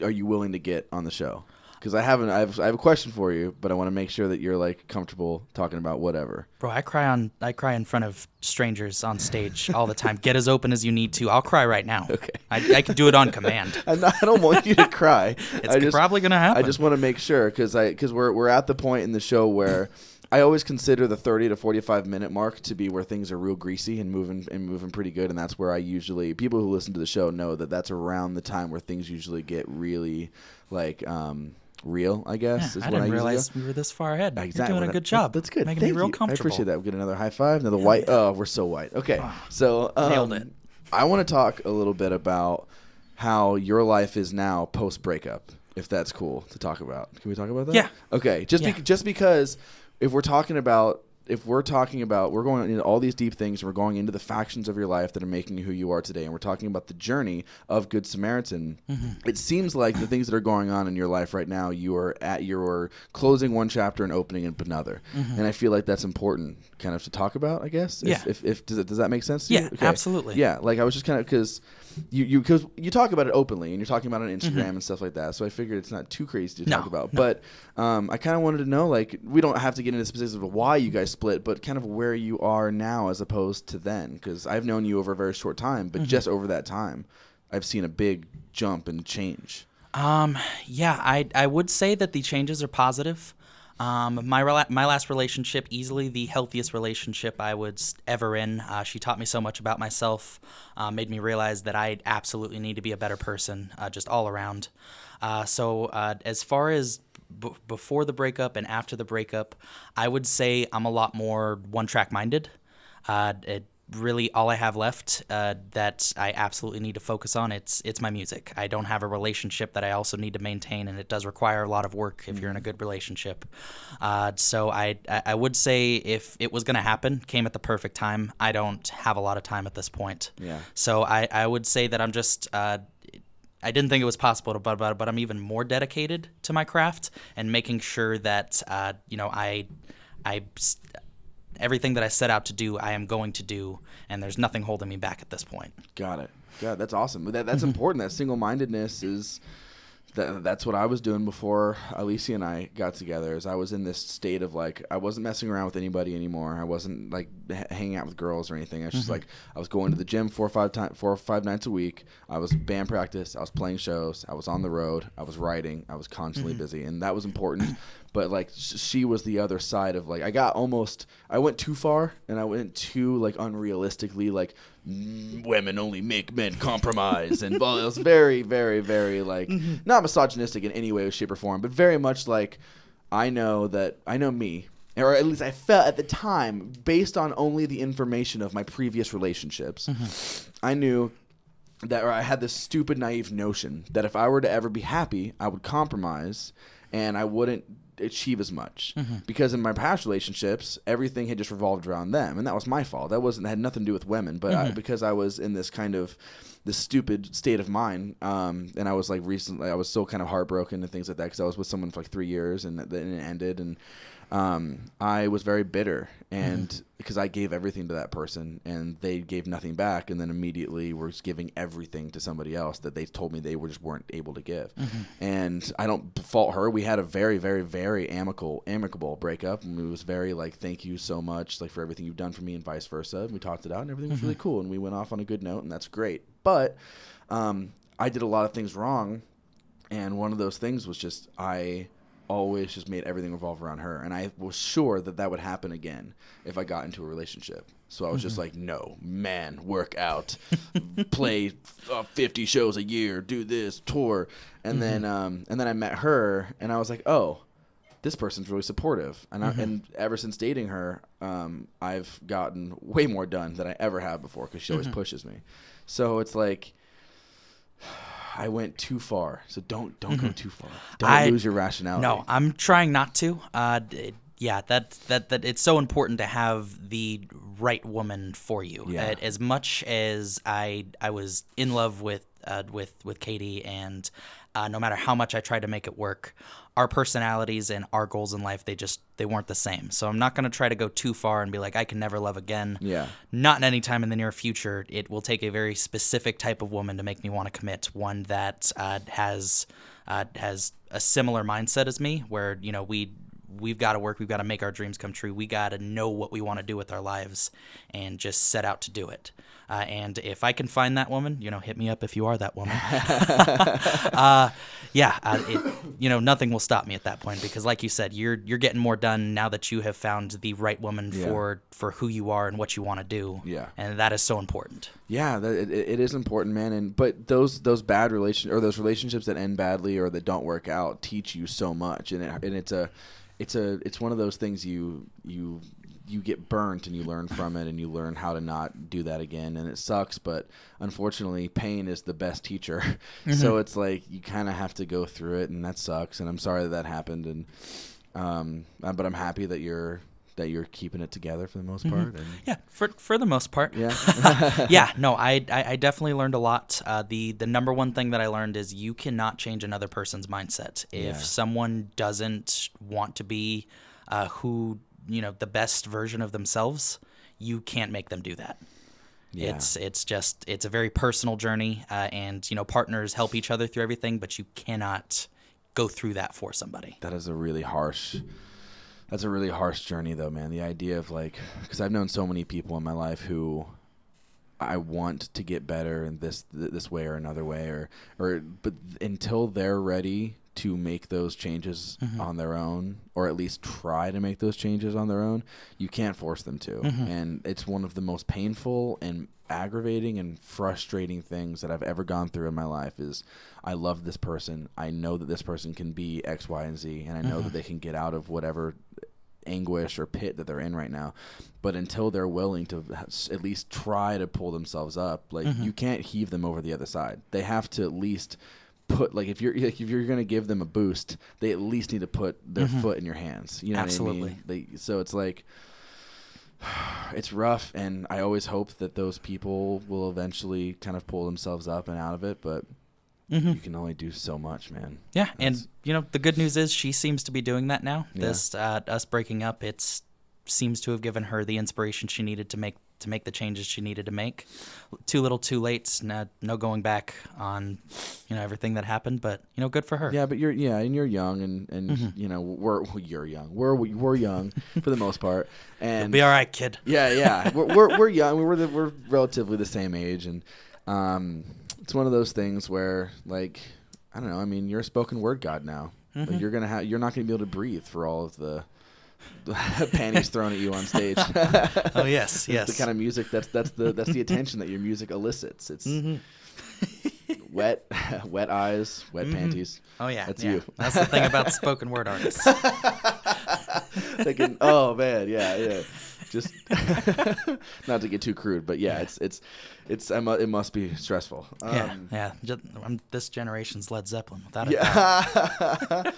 are you willing to get on the show? Because I have a question for you, but I want to make sure that you're like comfortable talking about whatever.
Bro, I cry in front of strangers on stage all the time. Get as open as you need to. I'll cry right now.
Okay.
I can do it on command.
I don't want you to cry.
It's probably gonna happen.
I just want to make sure because we're at the point in the show where I always consider the 30 to 45 minute mark to be where things are real greasy and moving pretty good, and that's where people who listen to the show know that that's around the time where things usually get really like real, I guess.
Yeah, I didn't realize we were this far ahead.
Exactly.
You're doing a good job.
That's good.
Making
Thank
me real
you.
comfortable.
I appreciate that. We'll get another high five, another white. Yeah. Oh, we're so white. Okay. So
nailed it.
I want to talk a little bit about how your life is now post breakup, if that's cool to talk about. Can we talk about that?
Yeah.
Okay. Just because we're going into all these deep things, and we're going into the factions of your life that are making you who you are today, and we're talking about the journey of Good Samaritan. It seems like the things that are going on in your life right now, you're closing one chapter and opening up another, and I feel like that's important, kind of to talk about, I guess.
Yeah.
If does that make sense to you?
Yeah, okay. Absolutely.
Yeah, like I was just kind of because you talk about it openly, and you're talking about it on Instagram and stuff like that. So I figured it's not too crazy to talk about. No. But I kind of wanted to know, like, we don't have to get into specifics of why you guys split, but kind of where you are now as opposed to then. Because I've known you over a very short time, but just over that time, I've seen a big jump and change.
Yeah, I would say that the changes are positive. My last relationship, easily the healthiest relationship I was ever in. She taught me so much about myself, made me realize that I absolutely need to be a better person, just all around. So as far as before the breakup and after the breakup, I would say I'm a lot more one-track minded. Really, all I have left that I absolutely need to focus on, it's my music. I don't have a relationship that I also need to maintain, and it does require a lot of work if you're in a good relationship. So I would say if it was going to happen, came at the perfect time. I don't have a lot of time at this point.
Yeah.
So I would say that I'm just I didn't think it was possible, but I'm even more dedicated to my craft and making sure that I everything that I set out to do, I am going to do, and there's nothing holding me back at this point.
Got it. God, that's awesome. That's important. That single-mindedness is that's what I was doing before Alicia and I got together. Is I was in this state of like I wasn't messing around with anybody anymore. I wasn't like hanging out with girls or anything. I was just like I was going to the gym 4 or 5 nights a week. I was band practice. I was playing shows. I was on the road. I was writing. I was constantly busy, and that was important. But like she was the other side of like I went too far, and I went too like unrealistically like women only make men compromise, and well, it was very, very, very like not misogynistic in any way, shape, or form, but very much like I know me, or at least I felt at the time, based on only the information of my previous relationships, I knew that, or I had this stupid naive notion that if I were to ever be happy, I would compromise, and I wouldn't achieve as much because in my past relationships everything had just revolved around them, and that was my fault. That had nothing to do with women, but because I was in this kind of this stupid state of mind, and I was like recently I was still kind of heartbroken and things like that because I was with someone for like 3 years and then it ended, and I was very bitter, and because I gave everything to that person and they gave nothing back, and then immediately were giving everything to somebody else that they told me they just weren't able to give. And I don't fault her. We had a very, very, very amicable breakup, and it was very like, thank you so much like for everything you've done for me, and vice versa. And we talked it out, and everything was really cool, and we went off on a good note, and that's great. But I did a lot of things wrong, and one of those things was just I always just made everything revolve around her, and I was sure that would happen again if I got into a relationship. So I was just like, no, man, work out, play 50 shows a year, do this, tour, and then I met her, and I was like, oh, this person's really supportive, and and ever since dating her, I've gotten way more done than I ever have before because she always pushes me. So it's like I went too far, so don't go too far. Don't lose your rationality.
No, I'm trying not to. That it's so important to have the right woman for you.
Yeah.
As much as I was in love with Katie, and no matter how much I tried to make it work, our personalities and our goals in life, they weren't the same. So I'm not going to try to go too far and be like, I can never love again.
Yeah.
Not in any time in the near future. It will take a very specific type of woman to make me want to commit. One that has a similar mindset as me, where we've got to work, we've got to make our dreams come true, we got to know what we want to do with our lives, and just set out to do it. And if I can find that woman, hit me up if you are that woman. Nothing will stop me at that point, because like you said, you're getting more done now that you have found the right woman for who you are and what you want to do. Yeah. And that is so important.
Yeah, it is important, man. But those bad those relationships that end badly or that don't work out teach you so much, and it's one of those things you get burnt and you learn from it, and you learn how to not do that again, and it sucks, but unfortunately pain is the best teacher. So it's like you kind of have to go through it, and that sucks, and I'm sorry that happened, and but I'm happy that you're keeping it together for the most part. And
yeah, for the most part.
Yeah.
Yeah, no, I definitely learned a lot. The number one thing that I learned is you cannot change another person's mindset. If someone doesn't want to be the best version of themselves, you can't make them do that. Yeah. It's a very personal journey, and partners help each other through everything, but you cannot go through that for somebody.
That's a really harsh journey though, man. The idea of because I've known so many people in my life who I want to get better in this way or another way, but until they're ready to make those changes on their own, or at least try to make those changes on their own, you can't force them to. And it's one of the most painful and aggravating and frustrating things that I've ever gone through in my life is I love this person. I know that this person can be X, Y, and Z, and I know that they can get out of whatever anguish or pit that they're in right now. But until they're willing to at least try to pull themselves up, like you can't heave them over the other side. They have to at least put, like, if you're going to give them a boost, they at least need to put their foot in your hands. You know
Absolutely.
what I mean? So it's like, it's rough, and I always hope that those people will eventually kind of pull themselves up and out of it, but you can only do so much, man.
Yeah, and the good news is she seems to be doing that now.
Yeah.
This us breaking up, it seems to have given her the inspiration she needed to make the changes she needed to make. Too little, too late. No going back on everything that happened, but good for her.
Yeah, but you're young, and you're young. We're young for the most part, and
You'll be all right, kid.
Yeah. We're young. We're relatively the same age, and it's one of those things where, like, I don't know. I mean, you're a spoken word god now. Like, you're not gonna be able to breathe for all of the panties thrown at you on stage.
Oh yes.
The kind of music that's the attention that your music elicits. It's wet eyes, wet panties.
Oh yeah,
that's
yeah.
you.
That's the thing about spoken word artists.
Thinking, oh man, yeah. Just not to get too crude, but yeah. It must be stressful.
This generation's Led Zeppelin, without a doubt.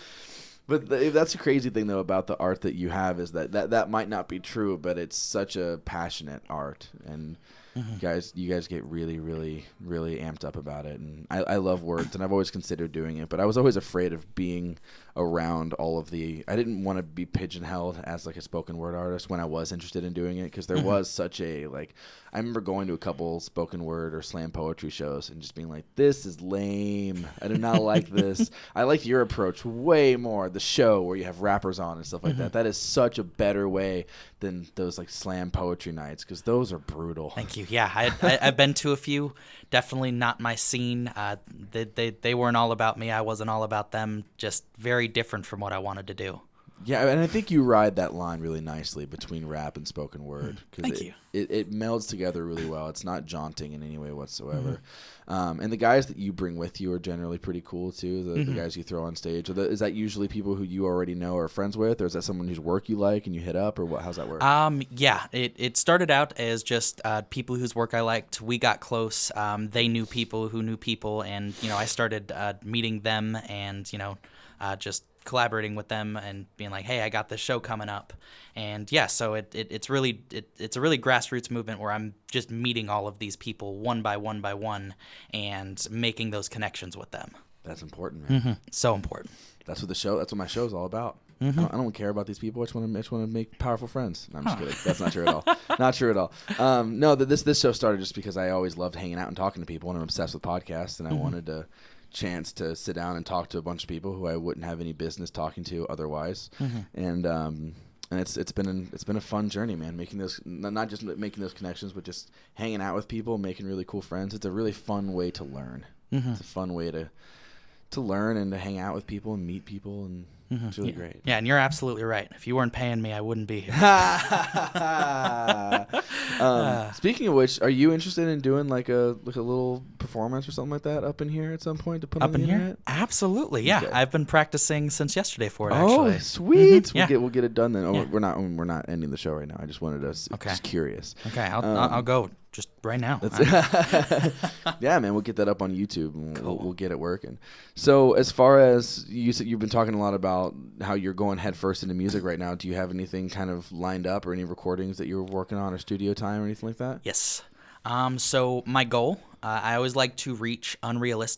But that's the crazy thing, though, about the art that you have is that might not be true, but it's such a passionate art, and you guys get really, really, really amped up about it. And I love words, and I've always considered doing it, but I was always afraid of being around all of I didn't want to be pigeonholed as like a spoken word artist when I was interested in doing it, because there was such a, like, I remember going to a couple spoken word or slam poetry shows and just being like, this is lame. I do not like this. I like your approach way more, the show where you have rappers on and stuff like that. That is such a better way than those like slam poetry nights, because those are brutal.
Thank you. Yeah, I've been to a few. Definitely not my scene. They weren't all about me. I wasn't all about them. Just very different from what I wanted to do.
Yeah, and I think you ride that line really nicely between rap and spoken word.
Thank you.
It melds together really well. It's not jaunting in any way whatsoever. And the guys that you bring with you are generally pretty cool, too, the guys you throw on stage. Is that usually people who you already know or are friends with, or is that someone whose work you like and you hit up, or what? How's that work?
Yeah, it started out as just people whose work I liked. We got close. They knew people who knew people, and, I started meeting them and, just collaborating with them and being like, hey, I got this show coming up. And yeah, so it's a really grassroots movement where I'm just meeting all of these people one by one and making those connections with them.
That's important, man.
So important.
That's what my show's all about. I don't care about these people. I just want to make powerful friends. No, I'm just kidding. That's not true at all. Not true at all. No, this show started just because I always loved hanging out and talking to people, and I'm obsessed with podcasts, and I wanted to chance to sit down and talk to a bunch of people who I wouldn't have any business talking to otherwise. And it's been a fun journey, man, making those, not just making those connections, but just hanging out with people, making really cool friends. It's a really fun way to learn. It's a fun way to learn and to hang out with people and meet people, and it's really great.
Yeah, and you're absolutely right. If you weren't paying me, I wouldn't be here.
Speaking of which, are you interested in doing like a little performance or something like that up in here at some point to put on the internet?
Absolutely, yeah. Okay. I've been practicing since yesterday for it.
Actually. Oh, sweet! We'll get it done then.
Yeah.
We're not ending the show right now. I just wanted to. Okay. Just curious.
Okay, I'll go just right now.
Yeah, man, we'll get that up on YouTube and cool. we'll get it working. So, as far as you said, you've been talking a lot about how you're going headfirst into music right now. Do you have anything kind of lined up, or any recordings that you're working on, or studio time, or anything like that?
Yes. So my goal, I always like to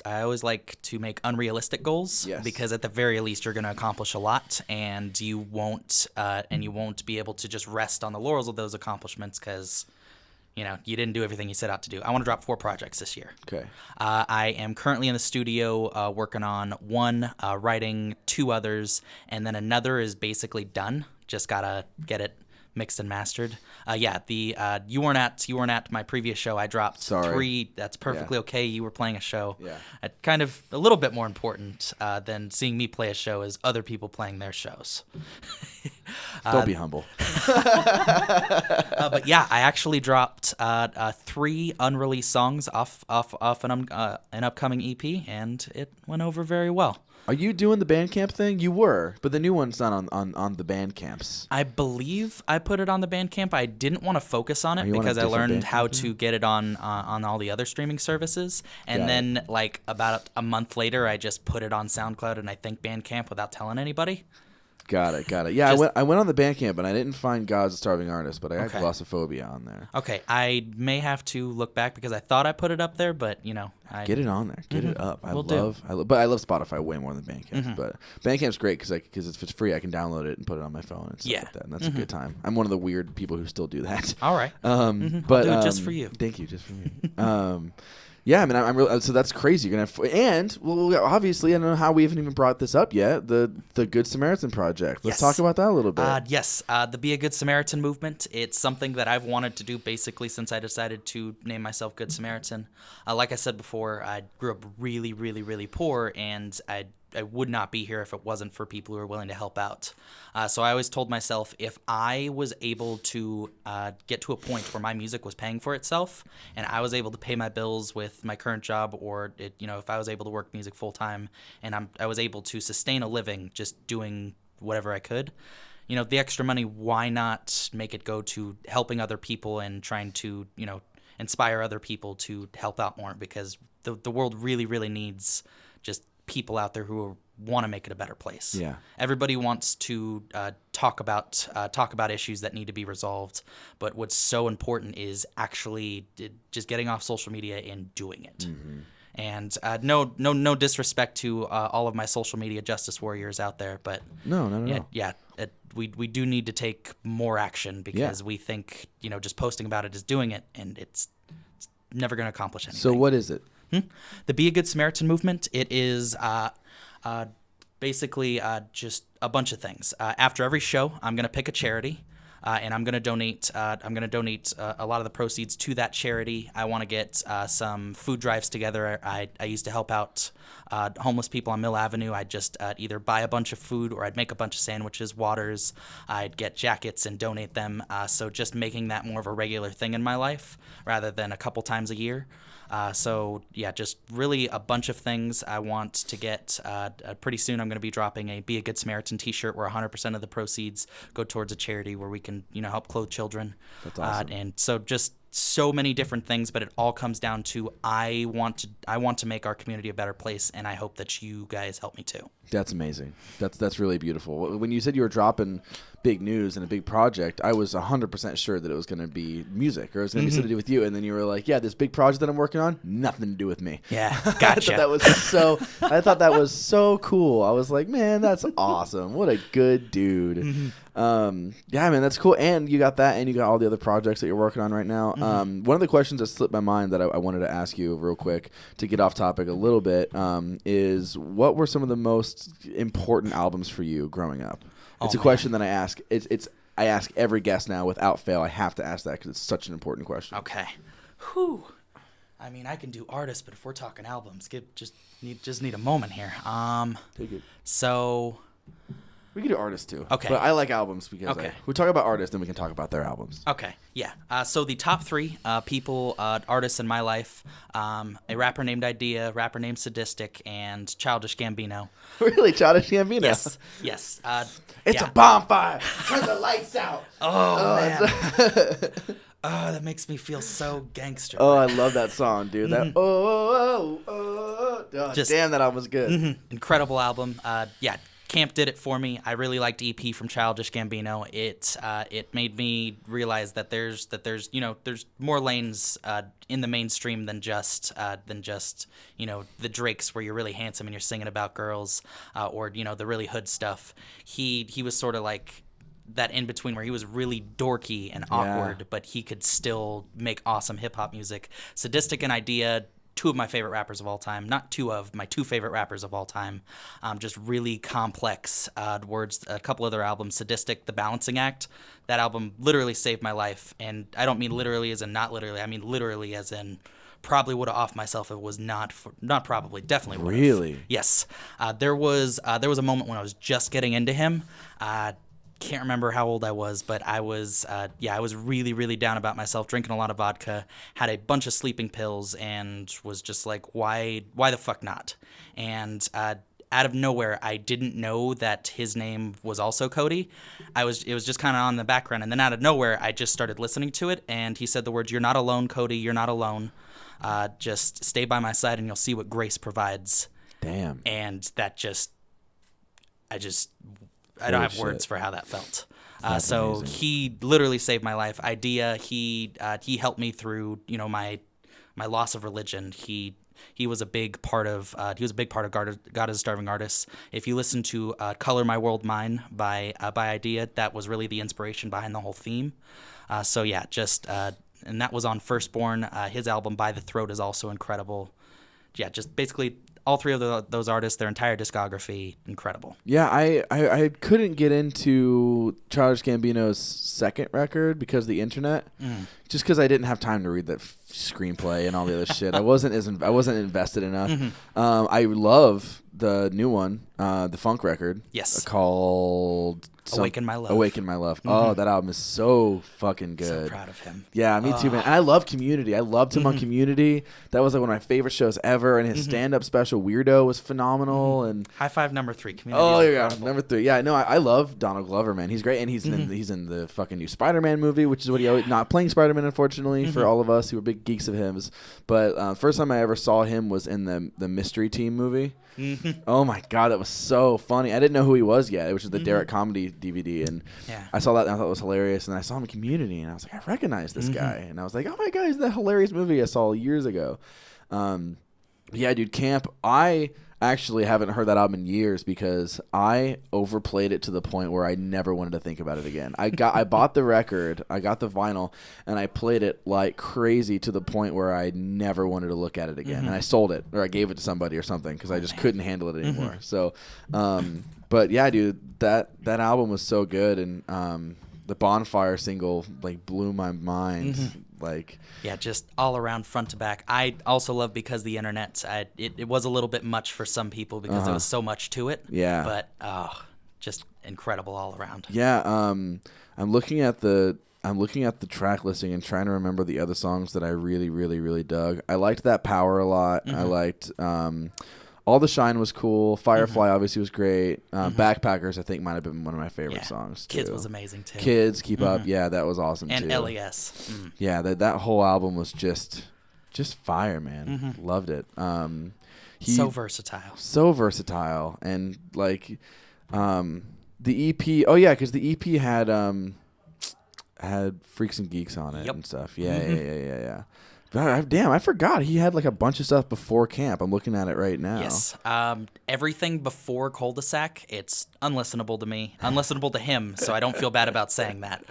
I always like to make unrealistic goals.
Yes.
Because at the very least you're going to accomplish a lot, and you won't be able to just rest on the laurels of those accomplishments because you didn't do everything you set out to do. I want to drop 4 projects this year.
Okay.
I am currently in the studio working on one, writing 2 others, and then another is basically done. Just gotta get it mixed and mastered. You weren't at my previous show. I dropped
Sorry.
3. That's perfectly okay. You were playing a show.
Yeah.
Kind of a little bit more important than seeing me play a show is other people playing their shows.
Don't be humble.
But yeah, I actually dropped 3 unreleased songs off an upcoming EP, and it went over very well.
Are you doing the Bandcamp thing? You were, but the new one's not on the Bandcamps.
I believe I put it on the Bandcamp. I didn't want to focus on it because I learned how to get it on all the other streaming services. And then, like, about a month later, I just put it on SoundCloud and I think Bandcamp without telling anybody.
Got it. Yeah, I went on the Bandcamp, and I didn't find God's a Starving Artist, but I got Glossophobia on there.
Okay, I may have to look back because I thought I put it up there, but,
Get it on there. Get it up. But I love Spotify way more than Bandcamp. But Bandcamp's great because if it's free, I can download it and put it on my phone and stuff like that. And that's a good time. I'm one of the weird people who still do that.
All right.
But
I'll do it just for you.
Thank you, just for me. Yeah, I mean, I'm really, so that's crazy. You're gonna obviously, I don't know how we haven't even brought this up yet. The Good Samaritan Project. Let's talk about that a little bit.
Yes, the Be a Good Samaritan movement. It's something that I've wanted to do basically since I decided to name myself Good Samaritan. Like I said before, I grew up really, really, really poor, and I would not be here if it wasn't for people who are willing to help out. So I always told myself if I was able to get to a point where my music was paying for itself and I was able to pay my bills with my current job, or if I was able to work music full time and I was able to sustain a living just doing whatever I could, the extra money, why not make it go to helping other people and trying to, inspire other people to help out more, because the world really, really needs just people out there who want to make it a better place.
Yeah.
Everybody wants to talk about issues that need to be resolved, but what's so important is actually just getting off social media and doing it. Mm-hmm. And no disrespect to all of my social media justice warriors out there, but no. We do need to take more action because we think just posting about it is doing it, and it's never going to accomplish anything.
So what is it?
The Be a Good Samaritan movement, it is basically just a bunch of things. After every show, I'm going to pick a charity, and I'm going to donate. A lot of the proceeds to that charity. I want to get some food drives together. I used to help out homeless people on Mill Avenue. I'd just either buy a bunch of food or I'd make a bunch of sandwiches, waters. I'd get jackets and donate them. So just making that more of a regular thing in my life rather than a couple times a year. Just really a bunch of things I want to get. Pretty soon I'm going to be dropping a Be a Good Samaritan t-shirt where 100% of the proceeds go towards a charity where we can, help clothe children.
That's awesome.
And so just so many different things, but it all comes down to I want to make our community a better place, and I hope that you guys help me too.
That's amazing. That's really beautiful. When you said you were dropping big news and a big project, I was 100% sure that it was going to be music or it was going to be something to do with you. And then you were like, yeah, this big project that I'm working on, nothing to do with me.
Yeah, gotcha.
I thought that was so cool. I was like, man, that's awesome. What a good dude. Mm-hmm. Yeah, man, that's cool. And you got that, and you got all the other projects that you're working on right now. Mm-hmm. One of the questions that slipped my mind that I wanted to ask you real quick to get off topic a little bit is what were some of the most important albums for you growing up? It's a question that I ask. I ask every guest now without fail. I have to ask that because it's such an important question.
Okay. Whew. I mean, I can do artists, but if we're talking albums, just need a moment here.
Take it.
So
we can do artists too.
Okay.
But I like albums because we talk about artists, then we can talk about their albums.
Okay. Yeah. So the top 3 artists in my life, a rapper named Idea, a rapper named Sadistic, and Childish Gambino.
Really? Childish Gambino?
Yes.
It's a bonfire. Turn the lights out.
Oh man. Oh, that makes me feel so gangster.
Oh, I love that song, dude. That damn, that album was good.
Mm-hmm. Incredible album. Camp did it for me. I really liked EP from Childish Gambino. It made me realize that there's more lanes in the mainstream than just the Drakes where you're really handsome and you're singing about girls or the really hood stuff. He was sort of like that in between where he was really dorky and awkward, but he could still make awesome hip hop music. Sadistic and Idea two of my favorite rappers of all time. Not two of my two favorite rappers of all time. Just really complex words. A couple other albums, Sadistic, The Balancing Act. That album literally saved my life. And I don't mean literally as in not literally. I mean literally as in probably would have offed myself if it was not probably, definitely would have.
Really?
Yes. There was a moment when I was just getting into him. Can't remember how old I was, but I was really, really down about myself, drinking a lot of vodka, had a bunch of sleeping pills, and was just like, why the fuck not? And out of nowhere, I didn't know that his name was also Cody. It was just kind of on the background, and then out of nowhere, I just started listening to it, and he said the words, "You're not alone, Cody. You're not alone. Just stay by my side, and you'll see what grace provides."
Damn.
And that I don't have words for how that felt. So
amazing.
he literally saved my life. Idea, he helped me through, my loss of religion. He was a big part of God is a Starving Artist. If you listen to "Color My World Mine" by Idea, that was really the inspiration behind the whole theme. And that was on Firstborn. His album "By the Throat" is also incredible. Yeah, just basically all three of those artists, their entire discography, incredible.
Yeah, I couldn't get into Childish Gambino's second record because of the internet, just because I didn't have time to read that screenplay and all the other shit. I wasn't invested enough. I love the new one, the funk record.
Yes.
Called
Awaken My Love.
Awaken My Love. Oh, that album is so fucking good.
So proud of him.
Yeah, me too, man. And I love Community. I loved him on Community. That was like one of my favorite shows ever. And his stand-up special, Weirdo, was phenomenal. And
High Five number 3. Community.
Oh, yeah, number 3. Yeah, no, I love Donald Glover, man. He's great, and he's in the fucking new Spider-Man movie, which is what he always, not playing Spider-Man, unfortunately, for all of us who are big geeks of him. But first time I ever saw him was in the Mystery Team movie. Oh my god, that was so funny. I didn't know who he was yet, which is the Derek comedy DVD, and I saw that and I thought it was hilarious. And then I saw him in Community, and I was like, I recognize this guy, and I was like, oh my god, he's that hilarious movie I saw years ago. Yeah, dude, Camp. I actually haven't heard that album in years because I overplayed it to the point where I never wanted to think about it again. I bought the record, I got the vinyl, and I played it like crazy to the point where I never wanted to look at it again. And I sold it or I gave it to somebody or something because I just couldn't handle it anymore. So, but yeah, dude, that album was so good, and the Bonfire single like blew my mind.
Yeah, just all around front to back. I also love Because the Internet. It was a little bit much for some people because there was so much to it.
Yeah.
But just incredible all around.
Yeah. I'm looking at the track listing and trying to remember the other songs that I really, really, really dug. I liked That Power a lot. I liked All the Shine was cool. Firefly obviously was great. Backpackers I think might have been one of my favorite songs too.
Kids was amazing too.
Kids, Keep Up. Yeah, that was awesome too.
And LES.
Yeah, that whole album was just fire, man. Loved it.
So versatile.
So versatile. And like the EP, oh yeah, because the EP had Freaks and Geeks on it and stuff. Yeah. Damn, I forgot he had like a bunch of stuff before Camp. I'm looking at it right now.
Yes. Everything before Cul-de-sac, it's unlistenable to me. Unlistenable to him, so I don't feel bad about saying that.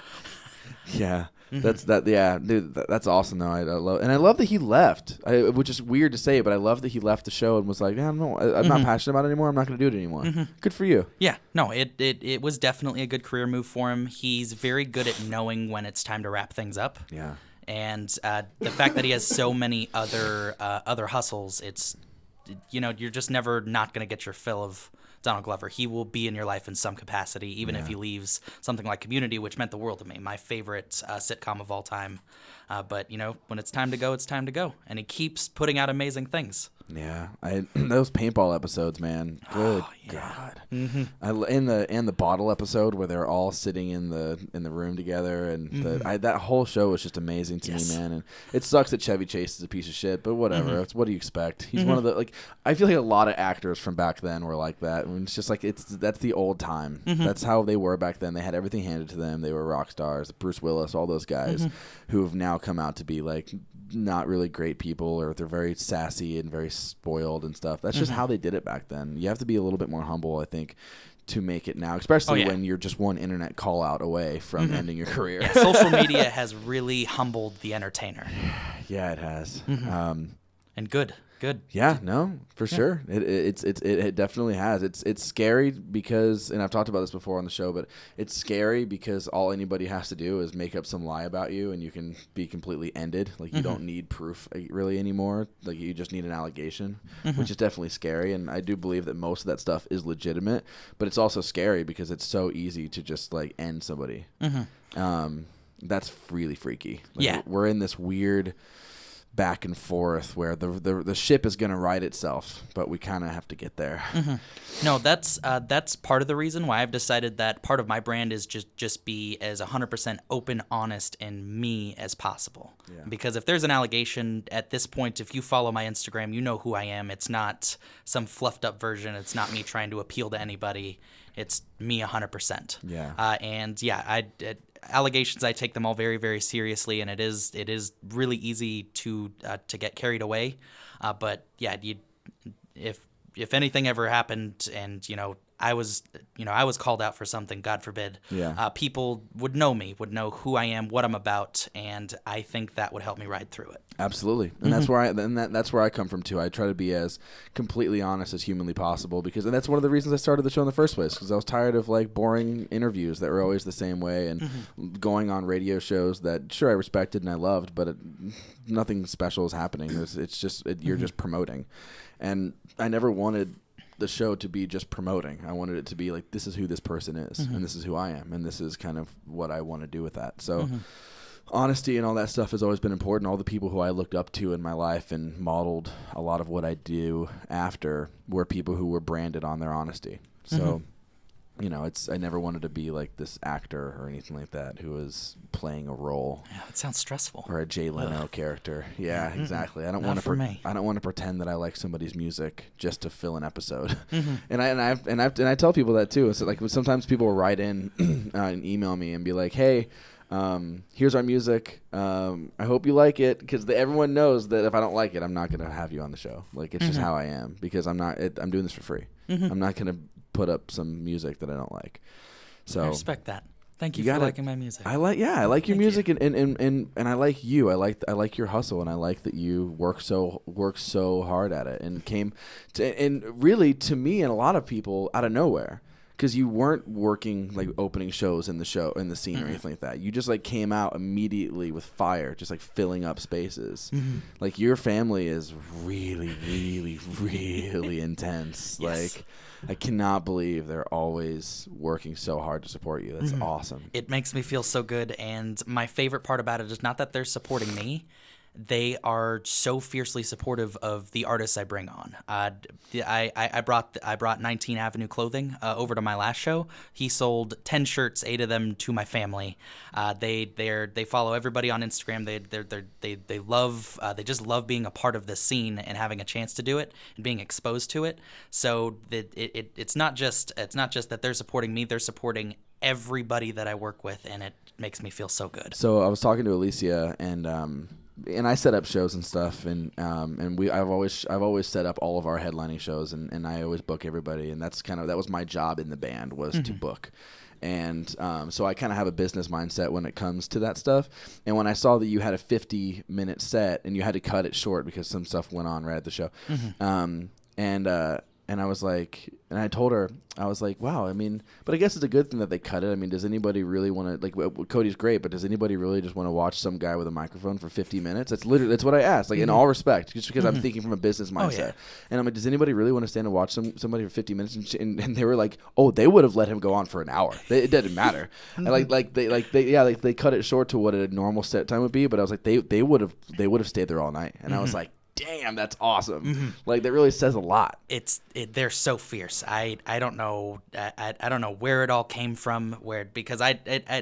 Yeah. That's dude, that's awesome though. I love that he left. Which is weird to say, but I love that he left the show and was like, I'm not passionate about it anymore. I'm not going to do it anymore. Good for you.
Yeah, no, it was definitely a good career move for him. He's very good at knowing when it's time to wrap things up.
Yeah.
And the fact that he has so many other hustles, it's, you're just never not going to get your fill of Donald Glover. He will be in your life in some capacity, even if he leaves something like Community, which meant the world to me, my favorite sitcom of all time. But, when it's time to go, it's time to go. And he keeps putting out amazing things.
Yeah, those paintball episodes, man. Good God. In the bottle episode where they're all sitting in the room together, and that whole show was just amazing to me, man. And it sucks that Chevy Chase is a piece of shit, but whatever. It's what do you expect? He's one of the I feel like a lot of actors from back then were like that. And it's just like that's the old time. That's how they were back then. They had everything handed to them. They were rock stars. Bruce Willis, all those guys who have now come out to be like not really great people, or they're very sassy and very spoiled and stuff. That's just how they did it back then. You have to be a little bit more humble, I think, to make it now, especially when you're just one internet call out away from ending your career.
Social media has really humbled the entertainer.
Yeah, it has.
And good.
Yeah, no, for sure. It definitely has. It's scary because, and I've talked about this before on the show, but it's scary because all anybody has to do is make up some lie about you, and you can be completely ended. Like you don't need proof really anymore. Like you just need an allegation, which is definitely scary. And I do believe that most of that stuff is legitimate, but it's also scary because it's so easy to just like end somebody. That's really freaky. Like, we're in this weird back and forth where the ship is going to right itself, but we kind of have to get there.
No, that's part of the reason why I've decided that part of my brand is just be as 100% open, honest, and me as possible. Yeah. Because if there's an allegation at this point, if you follow my Instagram, you know who I am. It's not some fluffed up version. It's not me trying to appeal to anybody. It's me 100%. Yeah. Allegations, I take them all very, very seriously, and it is really easy to get carried away. But yeah, if anything ever happened, and I was called out for something, God forbid, people would know me, would know who I am, what I'm about, and I think that would help me ride through it.
Absolutely, and that's where I come from too. I try to be as completely honest as humanly possible and that's one of the reasons I started the show in the first place, because I was tired of like boring interviews that were always the same way and going on radio shows that sure I respected and I loved, but nothing special is happening. It's just you're just promoting, and I never wanted the show to be just promoting. I wanted it to be like, this is who this person is, and this is who I am, and this is kind of what I want to do with that. So honesty and all that stuff has always been important. All the people who I looked up to in my life and modeled a lot of what I do after were people who were branded on their honesty. So I never wanted to be like this actor or anything like that who was playing a role.
Yeah, it sounds stressful.
Or a Jay Leno character. Yeah, exactly. I don't want to pretend that I like somebody's music just to fill an episode. And I tell people that too. It's like sometimes people will write in and email me and be like, "Hey, here's our music. I hope you like it," because everyone knows that if I don't like it, I'm not gonna have you on the show. Like it's just how I am, because I'm doing this for free. I'm not gonna put up some music that I don't like. So
I respect that. Thank you for liking my music.
I like your music. And I like you. I like your hustle, and I like that you work so hard at it, and came to, and really to me and a lot of people out of nowhere. Because you weren't working like opening shows in the scene or anything like that. You just like came out immediately with fire, just like filling up spaces. Like your family is really, really, really intense. Yes. Like I cannot believe they're always working so hard to support you. That's awesome.
It makes me feel so good, and my favorite part about it is not that they're supporting me. They are so fiercely supportive of the artists I bring on. I brought 19 Avenue Clothing over to my last show. He sold 10 shirts, 8 of them to my family. They follow everybody on Instagram. They just love being a part of this scene and having a chance to do it and being exposed to it. So it's not just that they're supporting me. They're supporting everybody that I work with, and it makes me feel so good.
So I was talking to Alicia, and I set up shows and stuff, and I've always set up all of our headlining shows, and I always book everybody, and that was my job in the band, was to book. And so I kind of have a business mindset when it comes to that stuff. And when I saw that you had a 50-minute set and you had to cut it short because some stuff went on right at the show, and I was like, and I told her, I was like, wow, I mean, but I guess it's a good thing that they cut it. I mean, does anybody really want to, like, Cody's great, but does anybody really just want to watch some guy with a microphone for 50 minutes? That's what I asked, like, in all respect, just because I'm thinking from a business mindset. Oh, yeah. And I'm like, does anybody really want to stand and watch somebody for 50 minutes? And they were like, oh, they would have let him go on for an hour. It didn't matter. And they cut it short to what a normal set time would be, but I was like, they would have stayed there all night. And I was like, damn, that's awesome. Like, that really says a lot.
They're so fierce. I don't know where it all came from, because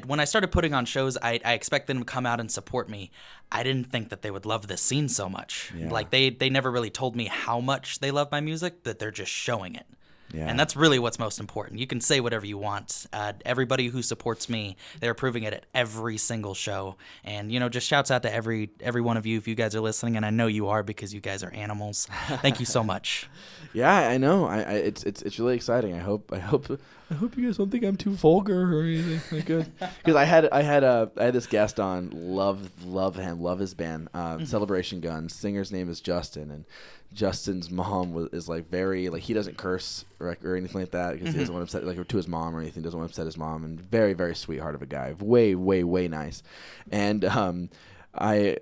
when I started putting on shows, I expect them to come out and support me. I didn't think that they would love this scene so much. Yeah. Like they never really told me how much they love my music, but they're just showing it.
Yeah.
And that's really what's most important. You can say whatever you want. Everybody who supports me, they're proving it at every single show. And, just shouts out to every one of you if you guys are listening. And I know you are because you guys are animals. Thank you so much.
Yeah, I know. It's really exciting. I hope you guys don't think I'm too vulgar or anything like good. Because I had this guest on. Love him. Love his band. Celebration Guns. Singer's name is Justin, and Justin's mom is like very like he doesn't curse or anything like that because he doesn't want to upset to his mom or anything. Doesn't want to upset his mom, and very very sweetheart of a guy. Way nice. And I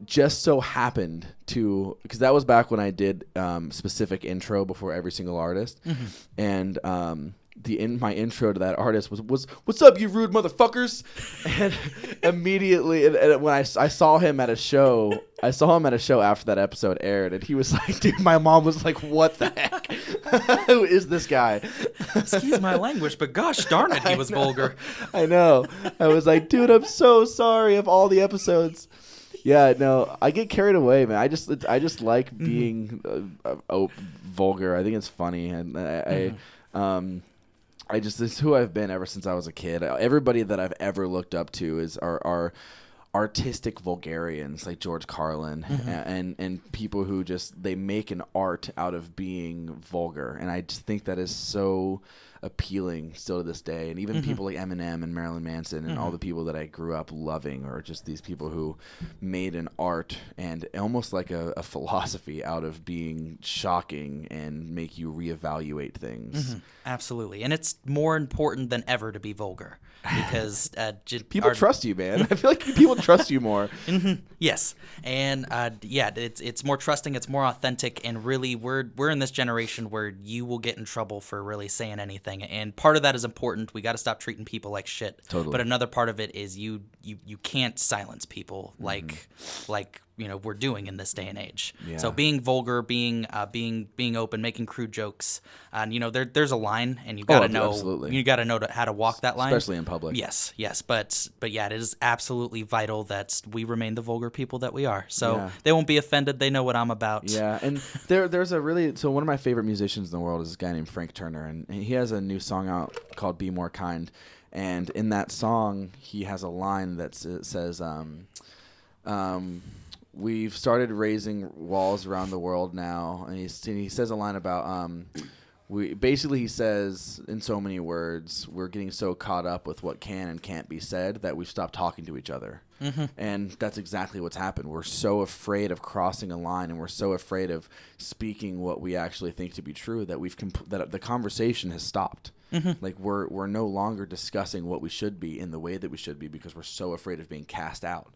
just so happened to, because that was back when I did specific intro before every single artist, and my intro to that artist was "What's up, you rude motherfuckers?" And immediately, and when I saw him at a show, after that episode aired, and he was like, "Dude," my mom was like, "What the heck? Who is this guy?"
Excuse my language, but gosh darn it, he was vulgar.
I know. I was like, "Dude, I'm so sorry." Of all the episodes. Yeah, no, I get carried away, man. I just like being vulgar. I think it's funny, and this is who I've been ever since I was a kid. Everybody that I've ever looked up to are artistic vulgarians like George Carlin and people who just they make an art out of being vulgar, and I just think that is so appealing still to this day. And even people like Eminem and Marilyn Manson and all the people that I grew up loving are just these people who made an art and almost like a philosophy out of being shocking and make you reevaluate things.
Absolutely. And it's more important than ever to be vulgar because
people trust you, man. I feel like people trust you more.
Yes. And it's more trusting, it's more authentic, and really we're in this generation where you will get in trouble for really saying anything. And part of that is important. We got to stop treating people like shit.
Totally.
But another part of it is you can't silence people like we're doing in this day and age.
Yeah.
So being vulgar, being open, making crude jokes, and there's a line, and you got to know
absolutely.
You got to know how to walk that line,
especially in public.
Yes, but yeah, it is absolutely vital that we remain the vulgar people that we are. So they won't be offended. They know what I'm about.
Yeah, and there's one of my favorite musicians in the world is this guy named Frank Turner, and he has a new song out called "Be More Kind," and in that song he has a line that says, "We've started raising walls around the world now," and he says a line about he says in so many words, we're getting so caught up with what can and can't be said that we've stopped talking to each other. And that's exactly what's happened. We're so afraid of crossing a line, and we're so afraid of speaking what we actually think to be true that that the conversation has stopped. Like we're no longer discussing what we should be in the way that we should be because we're so afraid of being cast out.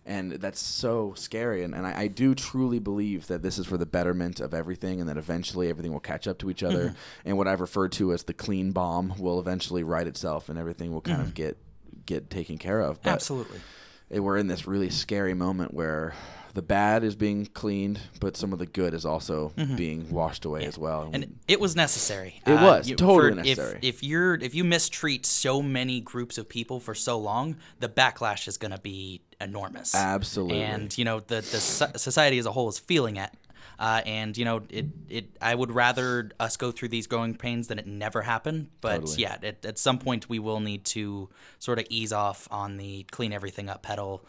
And that's so scary. And I do truly believe that this is for the betterment of everything, and that eventually everything will catch up to each other. And what I've referred to as the clean bomb will eventually right itself, and everything will kind of get taken care of. But
Absolutely.
We're in this really scary moment where the bad is being cleaned, but some of the good is also being washed away as well.
And it was necessary.
It was totally necessary.
If you mistreat so many groups of people for so long, the backlash is going to be enormous.
Absolutely.
And the society as a whole is feeling it. And I would rather us go through these growing pains than it never happened. But
Totally.
at some point we will need to sort of ease off on the clean everything up pedal.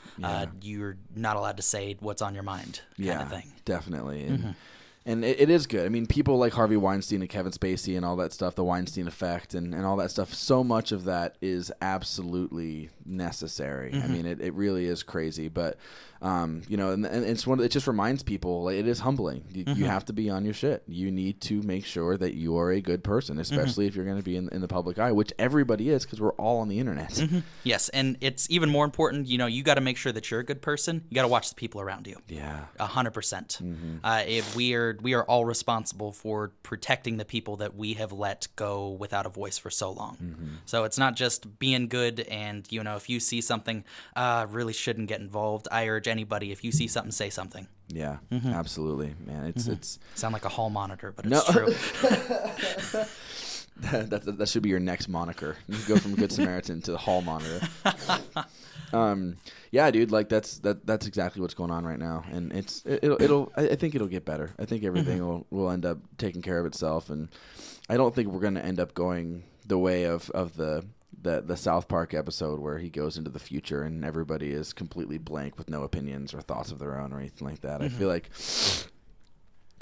You're not allowed to say what's on your mind kind of thing.
Definitely. And it is good. I mean, people like Harvey Weinstein and Kevin Spacey and all that stuff, the Weinstein effect and all that stuff, so much of that is absolutely necessary. I mean, it really is crazy. But, and it's it just reminds people, like, it is humbling. You have to be on your shit. You need to make sure that you are a good person, especially if you're going to be in the public eye, which everybody is because we're all on the internet.
Yes, and it's even more important, you got to make sure that you're a good person. You got to watch the people around you.
Yeah.
100%. If we are all responsible for protecting the people that we have let go without a voice for so long. So it's not just being good and, if you see something, really shouldn't get involved. I urge anybody, if you see something, say something.
Yeah, absolutely, man. It's
Sound like a hall monitor, but it's true.
That should be your next moniker. You go from Good Samaritan to the hall monitor. Yeah, dude, like that's exactly what's going on right now, and I think it'll get better. I think everything will end up taking care of itself, and I don't think we're going to end up going the way of the South Park episode where he goes into the future and everybody is completely blank with no opinions or thoughts of their own or anything like that.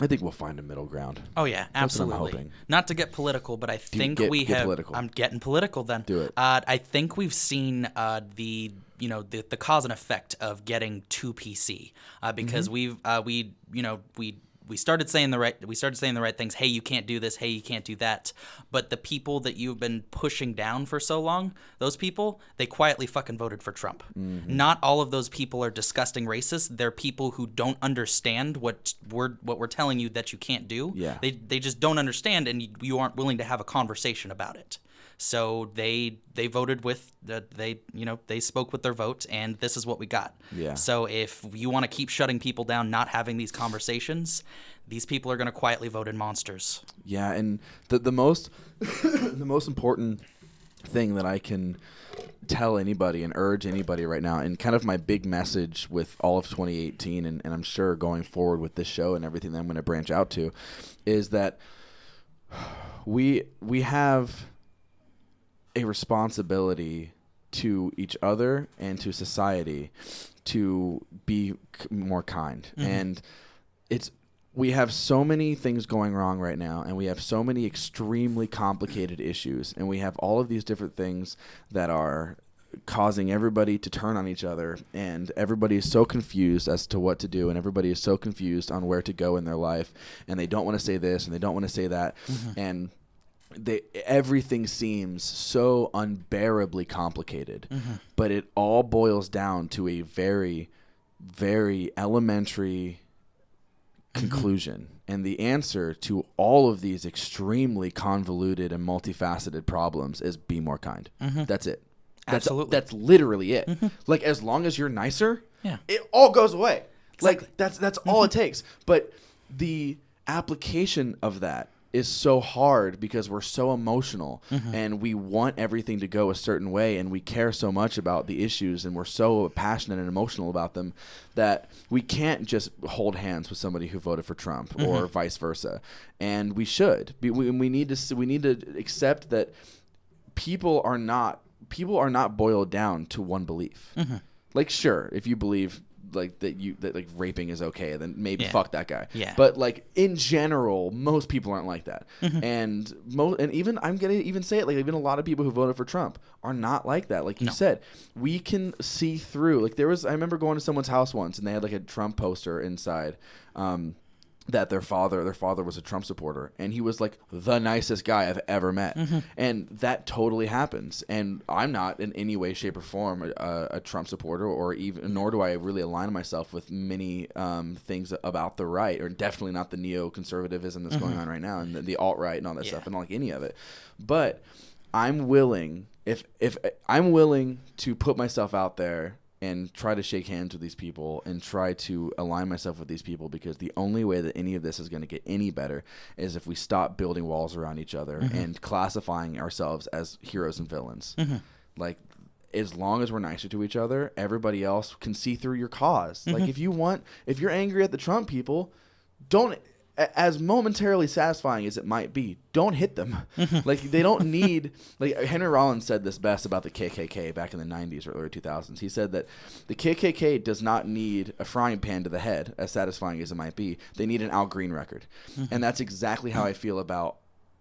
I think we'll find a middle ground.
Oh yeah, absolutely.
That's what I'm hoping.
Not to get political, but I think we
get
have.
Political.
I'm getting political then.
Do it.
I think we've seen the cause and effect of getting too PC because we started saying the right things. Hey, you can't do this. Hey, you can't do that. But the people that you've been pushing down for so long, those people, they quietly fucking voted for Trump. Not all of those people are disgusting racists. They're people who don't understand what we're telling you that you can't do.
Yeah.
They just don't understand, and you aren't willing to have a conversation about it. So they voted with they spoke with their vote, and this is what we got.
Yeah.
So if you want to keep shutting people down, not having these conversations, these people are going to quietly vote in monsters.
Yeah, and the most the most important thing that I can tell anybody and urge anybody right now, and kind of my big message with all of 2018, and I'm sure going forward with this show and everything that I'm going to branch out to, is that we have a responsibility to each other and to society to be more kind. And we have so many things going wrong right now, and we have so many extremely complicated issues, and we have all of these different things that are causing everybody to turn on each other, and everybody is so confused as to what to do, and everybody is so confused on where to go in their life, and they don't want to say this and they don't want to say that. And everything seems so unbearably complicated, but it all boils down to a very, very elementary conclusion. And the answer to all of these extremely convoluted and multifaceted problems is be more kind. That's it.
Absolutely.
That's literally it. Like, as long as you're nicer,
Yeah.
it all goes away.
Exactly.
Like, that's all it takes. But the application of that is so hard because we're so emotional and we want everything to go a certain way, and we care so much about the issues, and we're so passionate and emotional about them that we can't just hold hands with somebody who voted for Trump or vice versa. And we should. We need to accept that people are not boiled down to one belief. Like, sure, if you believe that raping is okay, then maybe fuck that guy.
Yeah.
But like, in general, most people aren't like that. And even I'm gonna even say it, like, even a lot of people who voted for Trump are not like that. Like you said, we can see through. Like, I remember going to someone's house once, and they had like a Trump poster inside. That their father was a Trump supporter, and he was like the nicest guy I've ever met. And that totally happens. And I'm not in any way, shape, or form a Trump supporter, nor do I really align myself with many things about the right, or definitely not the neoconservatism that's going on right now, and the alt-right and all that stuff. I don't like any of it. But I'm willing, if I'm willing to put myself out there and try to shake hands with these people and try to align myself with these people, because the only way that any of this is going to get any better is if we stop building walls around each other and classifying ourselves as heroes and villains. Like, as long as we're nicer to each other, everybody else can see through your cause. Like, if you're angry at the Trump people, don't, as momentarily satisfying as it might be, don't hit them. Like, they don't need, like, Henry Rollins said this best about the KKK back in the 90s or early 2000s. He said that the KKK does not need a frying pan to the head, as satisfying as it might be. They need an Al Green record. And that's exactly how I feel about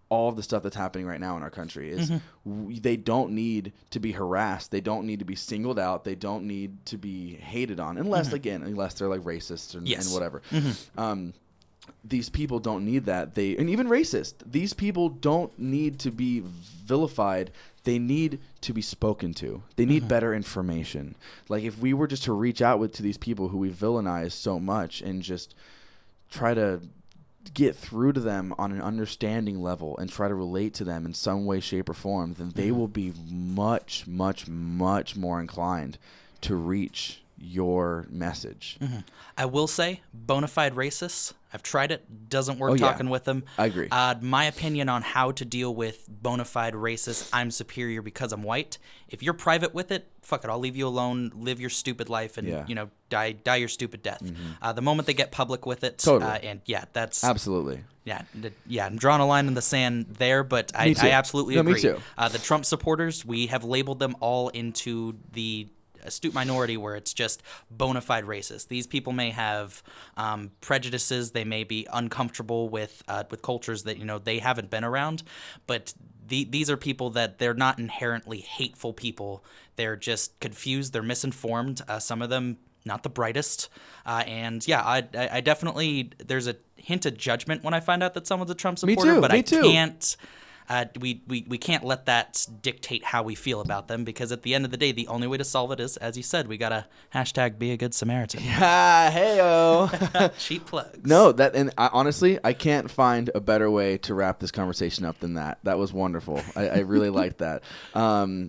all of the stuff that's happening right now in our country. Is they don't need to be harassed. They don't need to be singled out. They don't need to be hated on, unless they're like racists and whatever. These people don't need that. And even racist. These people don't need to be vilified. They need to be spoken to. They need better information. Like, if we were just to reach out to these people who we villainize so much and just try to get through to them on an understanding level and try to relate to them in some way, shape, or form, then they will be much, much, much more inclined to reach your message.
I will say, bona fide racists, I've tried it, doesn't work talking with them.
I agree.
My opinion on how to deal with bona fide racists, I'm superior because I'm white. If you're private with it, fuck it, I'll leave you alone, live your stupid life, and, die your stupid death. The moment they get public with it, that's...
Absolutely.
I'm drawing a line in the sand there, but I absolutely agree.
Me too.
The Trump supporters, we have labeled them all into the astute minority where it's just bona fide racist. These people may have prejudices. They may be uncomfortable with cultures that they haven't been around, but these are people that they're not inherently hateful people. They're just confused. They're misinformed. Some of them not the brightest, I definitely, there's a hint of judgment when I find out that someone's a Trump supporter.
Me too.
Can't. We can't let that dictate how we feel about them, because at the end of the day, the only way to solve it is, as you said, we gotta #be a good Samaritan.
Yeah, hey-o.
Cheap plugs.
No, honestly, I can't find a better way to wrap this conversation up than that. That was wonderful. I really liked that.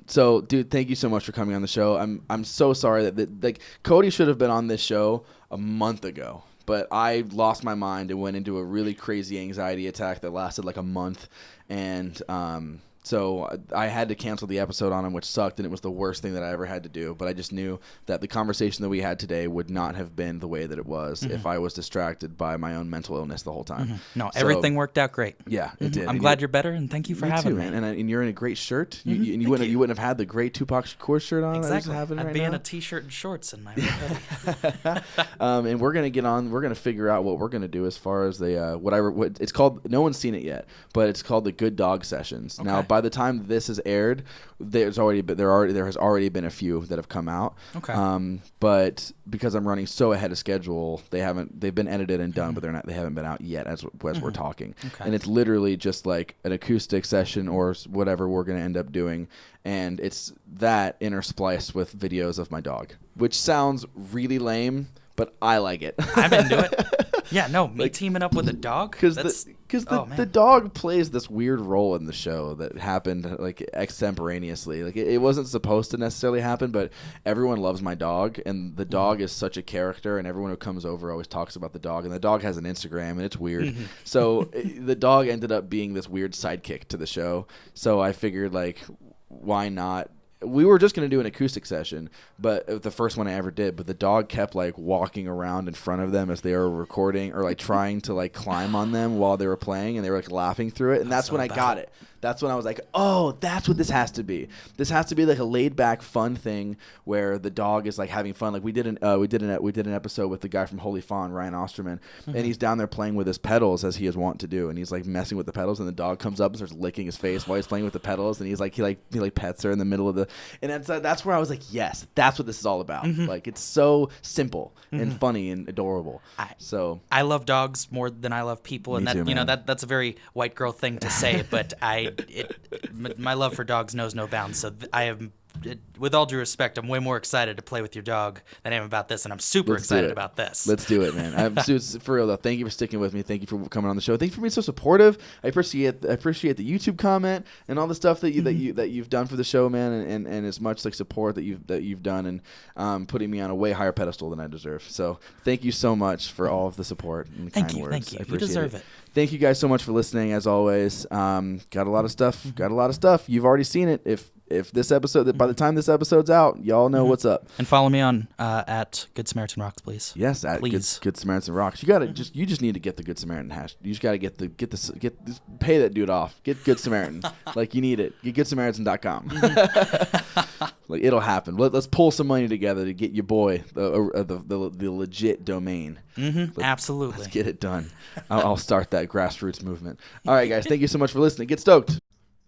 So, dude, thank you so much for coming on the show. I'm so sorry that Cody should have been on this show a month ago. But I lost my mind and went into a really crazy anxiety attack that lasted like a month. And so I had to cancel the episode on him, which sucked, and it was the worst thing that I ever had to do. But I just knew that the conversation that we had today would not have been the way that it was if I was distracted by my own mental illness the whole time.
No, everything worked out great.
Yeah, it did.
I'm glad you're better, and thank you for having me.
And you're in a great shirt. You wouldn't have had the great Tupac Shakur shirt on.
Exactly.
I'd
be
now.
in a t-shirt and shorts in my
and we're gonna get on. We're gonna figure out what we're gonna do as far as the what it's called. No one's seen it yet, but it's called the Good Dog Sessions. Okay. Now, by the time this is aired, there has already been a few that have come out.
Okay.
But because I'm running so ahead of schedule, they've been edited and done, but they haven't been out yet as we're talking.
Okay.
And it's literally just like an acoustic session or whatever we're gonna end up doing, and it's that interspliced with videos of my dog, which sounds really lame, but I like it.
I'm into it. Yeah, no, me teaming up with a dog?
Because the dog plays this weird role in the show that happened like extemporaneously. Like it wasn't supposed to necessarily happen, but everyone loves my dog, and the dog is such a character, and everyone who comes over always talks about the dog, and the dog has an Instagram, and it's weird. So the dog ended up being this weird sidekick to the show. So I figured, like, why not? We were just going to do an acoustic session, but the first one I ever did, but the dog kept like walking around in front of them as they were recording, or like trying to like climb on them while they were playing, and they were like laughing through it. And that's when I got it. That's when I was like, oh, that's what this has to be. This has to be like a laid back, fun thing where the dog is like having fun. Like we did an episode with the guy from Holy Fawn, Ryan Osterman, and he's down there playing with his pedals as he is wont to do, and he's like messing with the pedals, and the dog comes up and starts licking his face while he's playing with the pedals, and he pets her in the middle of the, and that's where I was like, yes, that's what this is all about. Like it's so simple and funny and adorable.
I love dogs more than I love people, and that's a very white girl thing to say, but my love for dogs knows no bounds. So I am, with all due respect, I'm way more excited to play with your dog than I am about this, and I'm super excited about this.
Let's do it, man. For real though. Thank you for sticking with me. Thank you for coming on the show. Thank you for being so supportive. I appreciate the YouTube comment and all the stuff that you've done for the show, man, and as much like support that you've done, and putting me on a way higher pedestal than I deserve. So thank you so much for all of the support and the kind words.
Thank you.
I appreciate
You deserve it.
Thank you guys so much for listening. As always, got a lot of stuff. You've already seen it. If this episode, by the time this episode's out, y'all know what's up.
And follow me on at Good Samaritan Rocks, please.
Yes, at Good Samaritan Rocks. You just need to get the Good Samaritan hash. You just gotta pay that dude off. Get Good Samaritan. Like you need it. Get GoodSamaritan.com. Like it'll happen. Let's pull some money together to get your boy the legit domain.
Absolutely.
Let's get it done. I'll start that grassroots movement. All right, guys. Thank you so much for listening. Get stoked.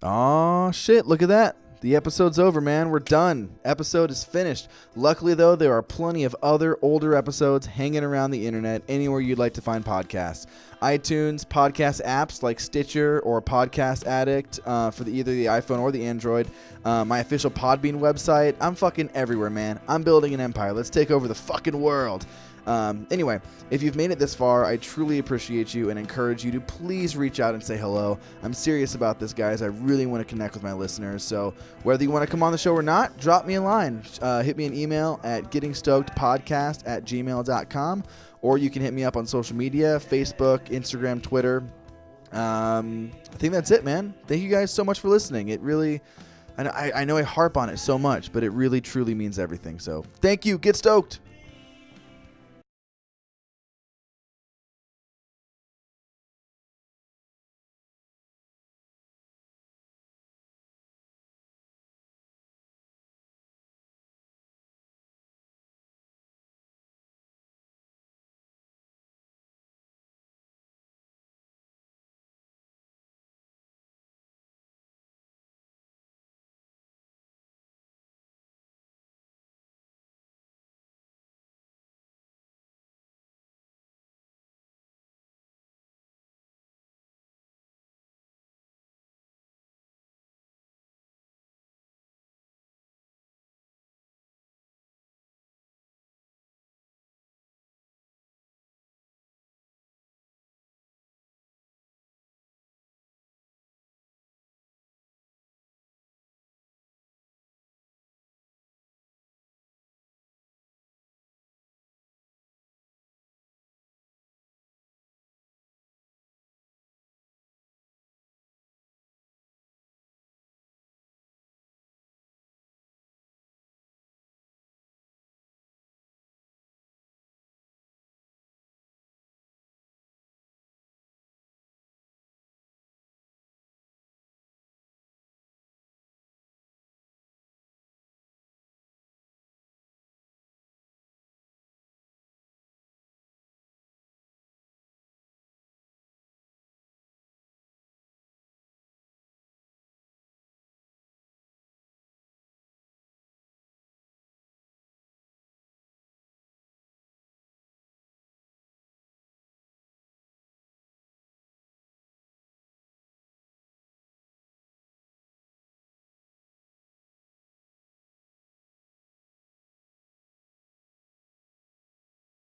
Aw, shit. Look at that. The episode's over, man. We're done. Episode is finished. Luckily, though, there are plenty of other older episodes hanging around the internet anywhere you'd like to find podcasts. iTunes, podcast apps like Stitcher or Podcast Addict for either the iPhone or the Android. My official Podbean website. I'm fucking everywhere, man. I'm building an empire. Let's take over the fucking world. Anyway, if you've made it this far, I truly appreciate you and encourage you to please reach out and say hello. I'm serious about this, guys. I really want to connect with my listeners. So whether you want to come on the show or not, drop me a line. Hit me an email at gettingstokedpodcast@gmail.com, or you can hit me up on social media, Facebook, Instagram, Twitter. I think that's it, man. Thank you guys so much for listening. It really, I know I harp on it so much, but it really, truly means everything. So thank you. Get stoked.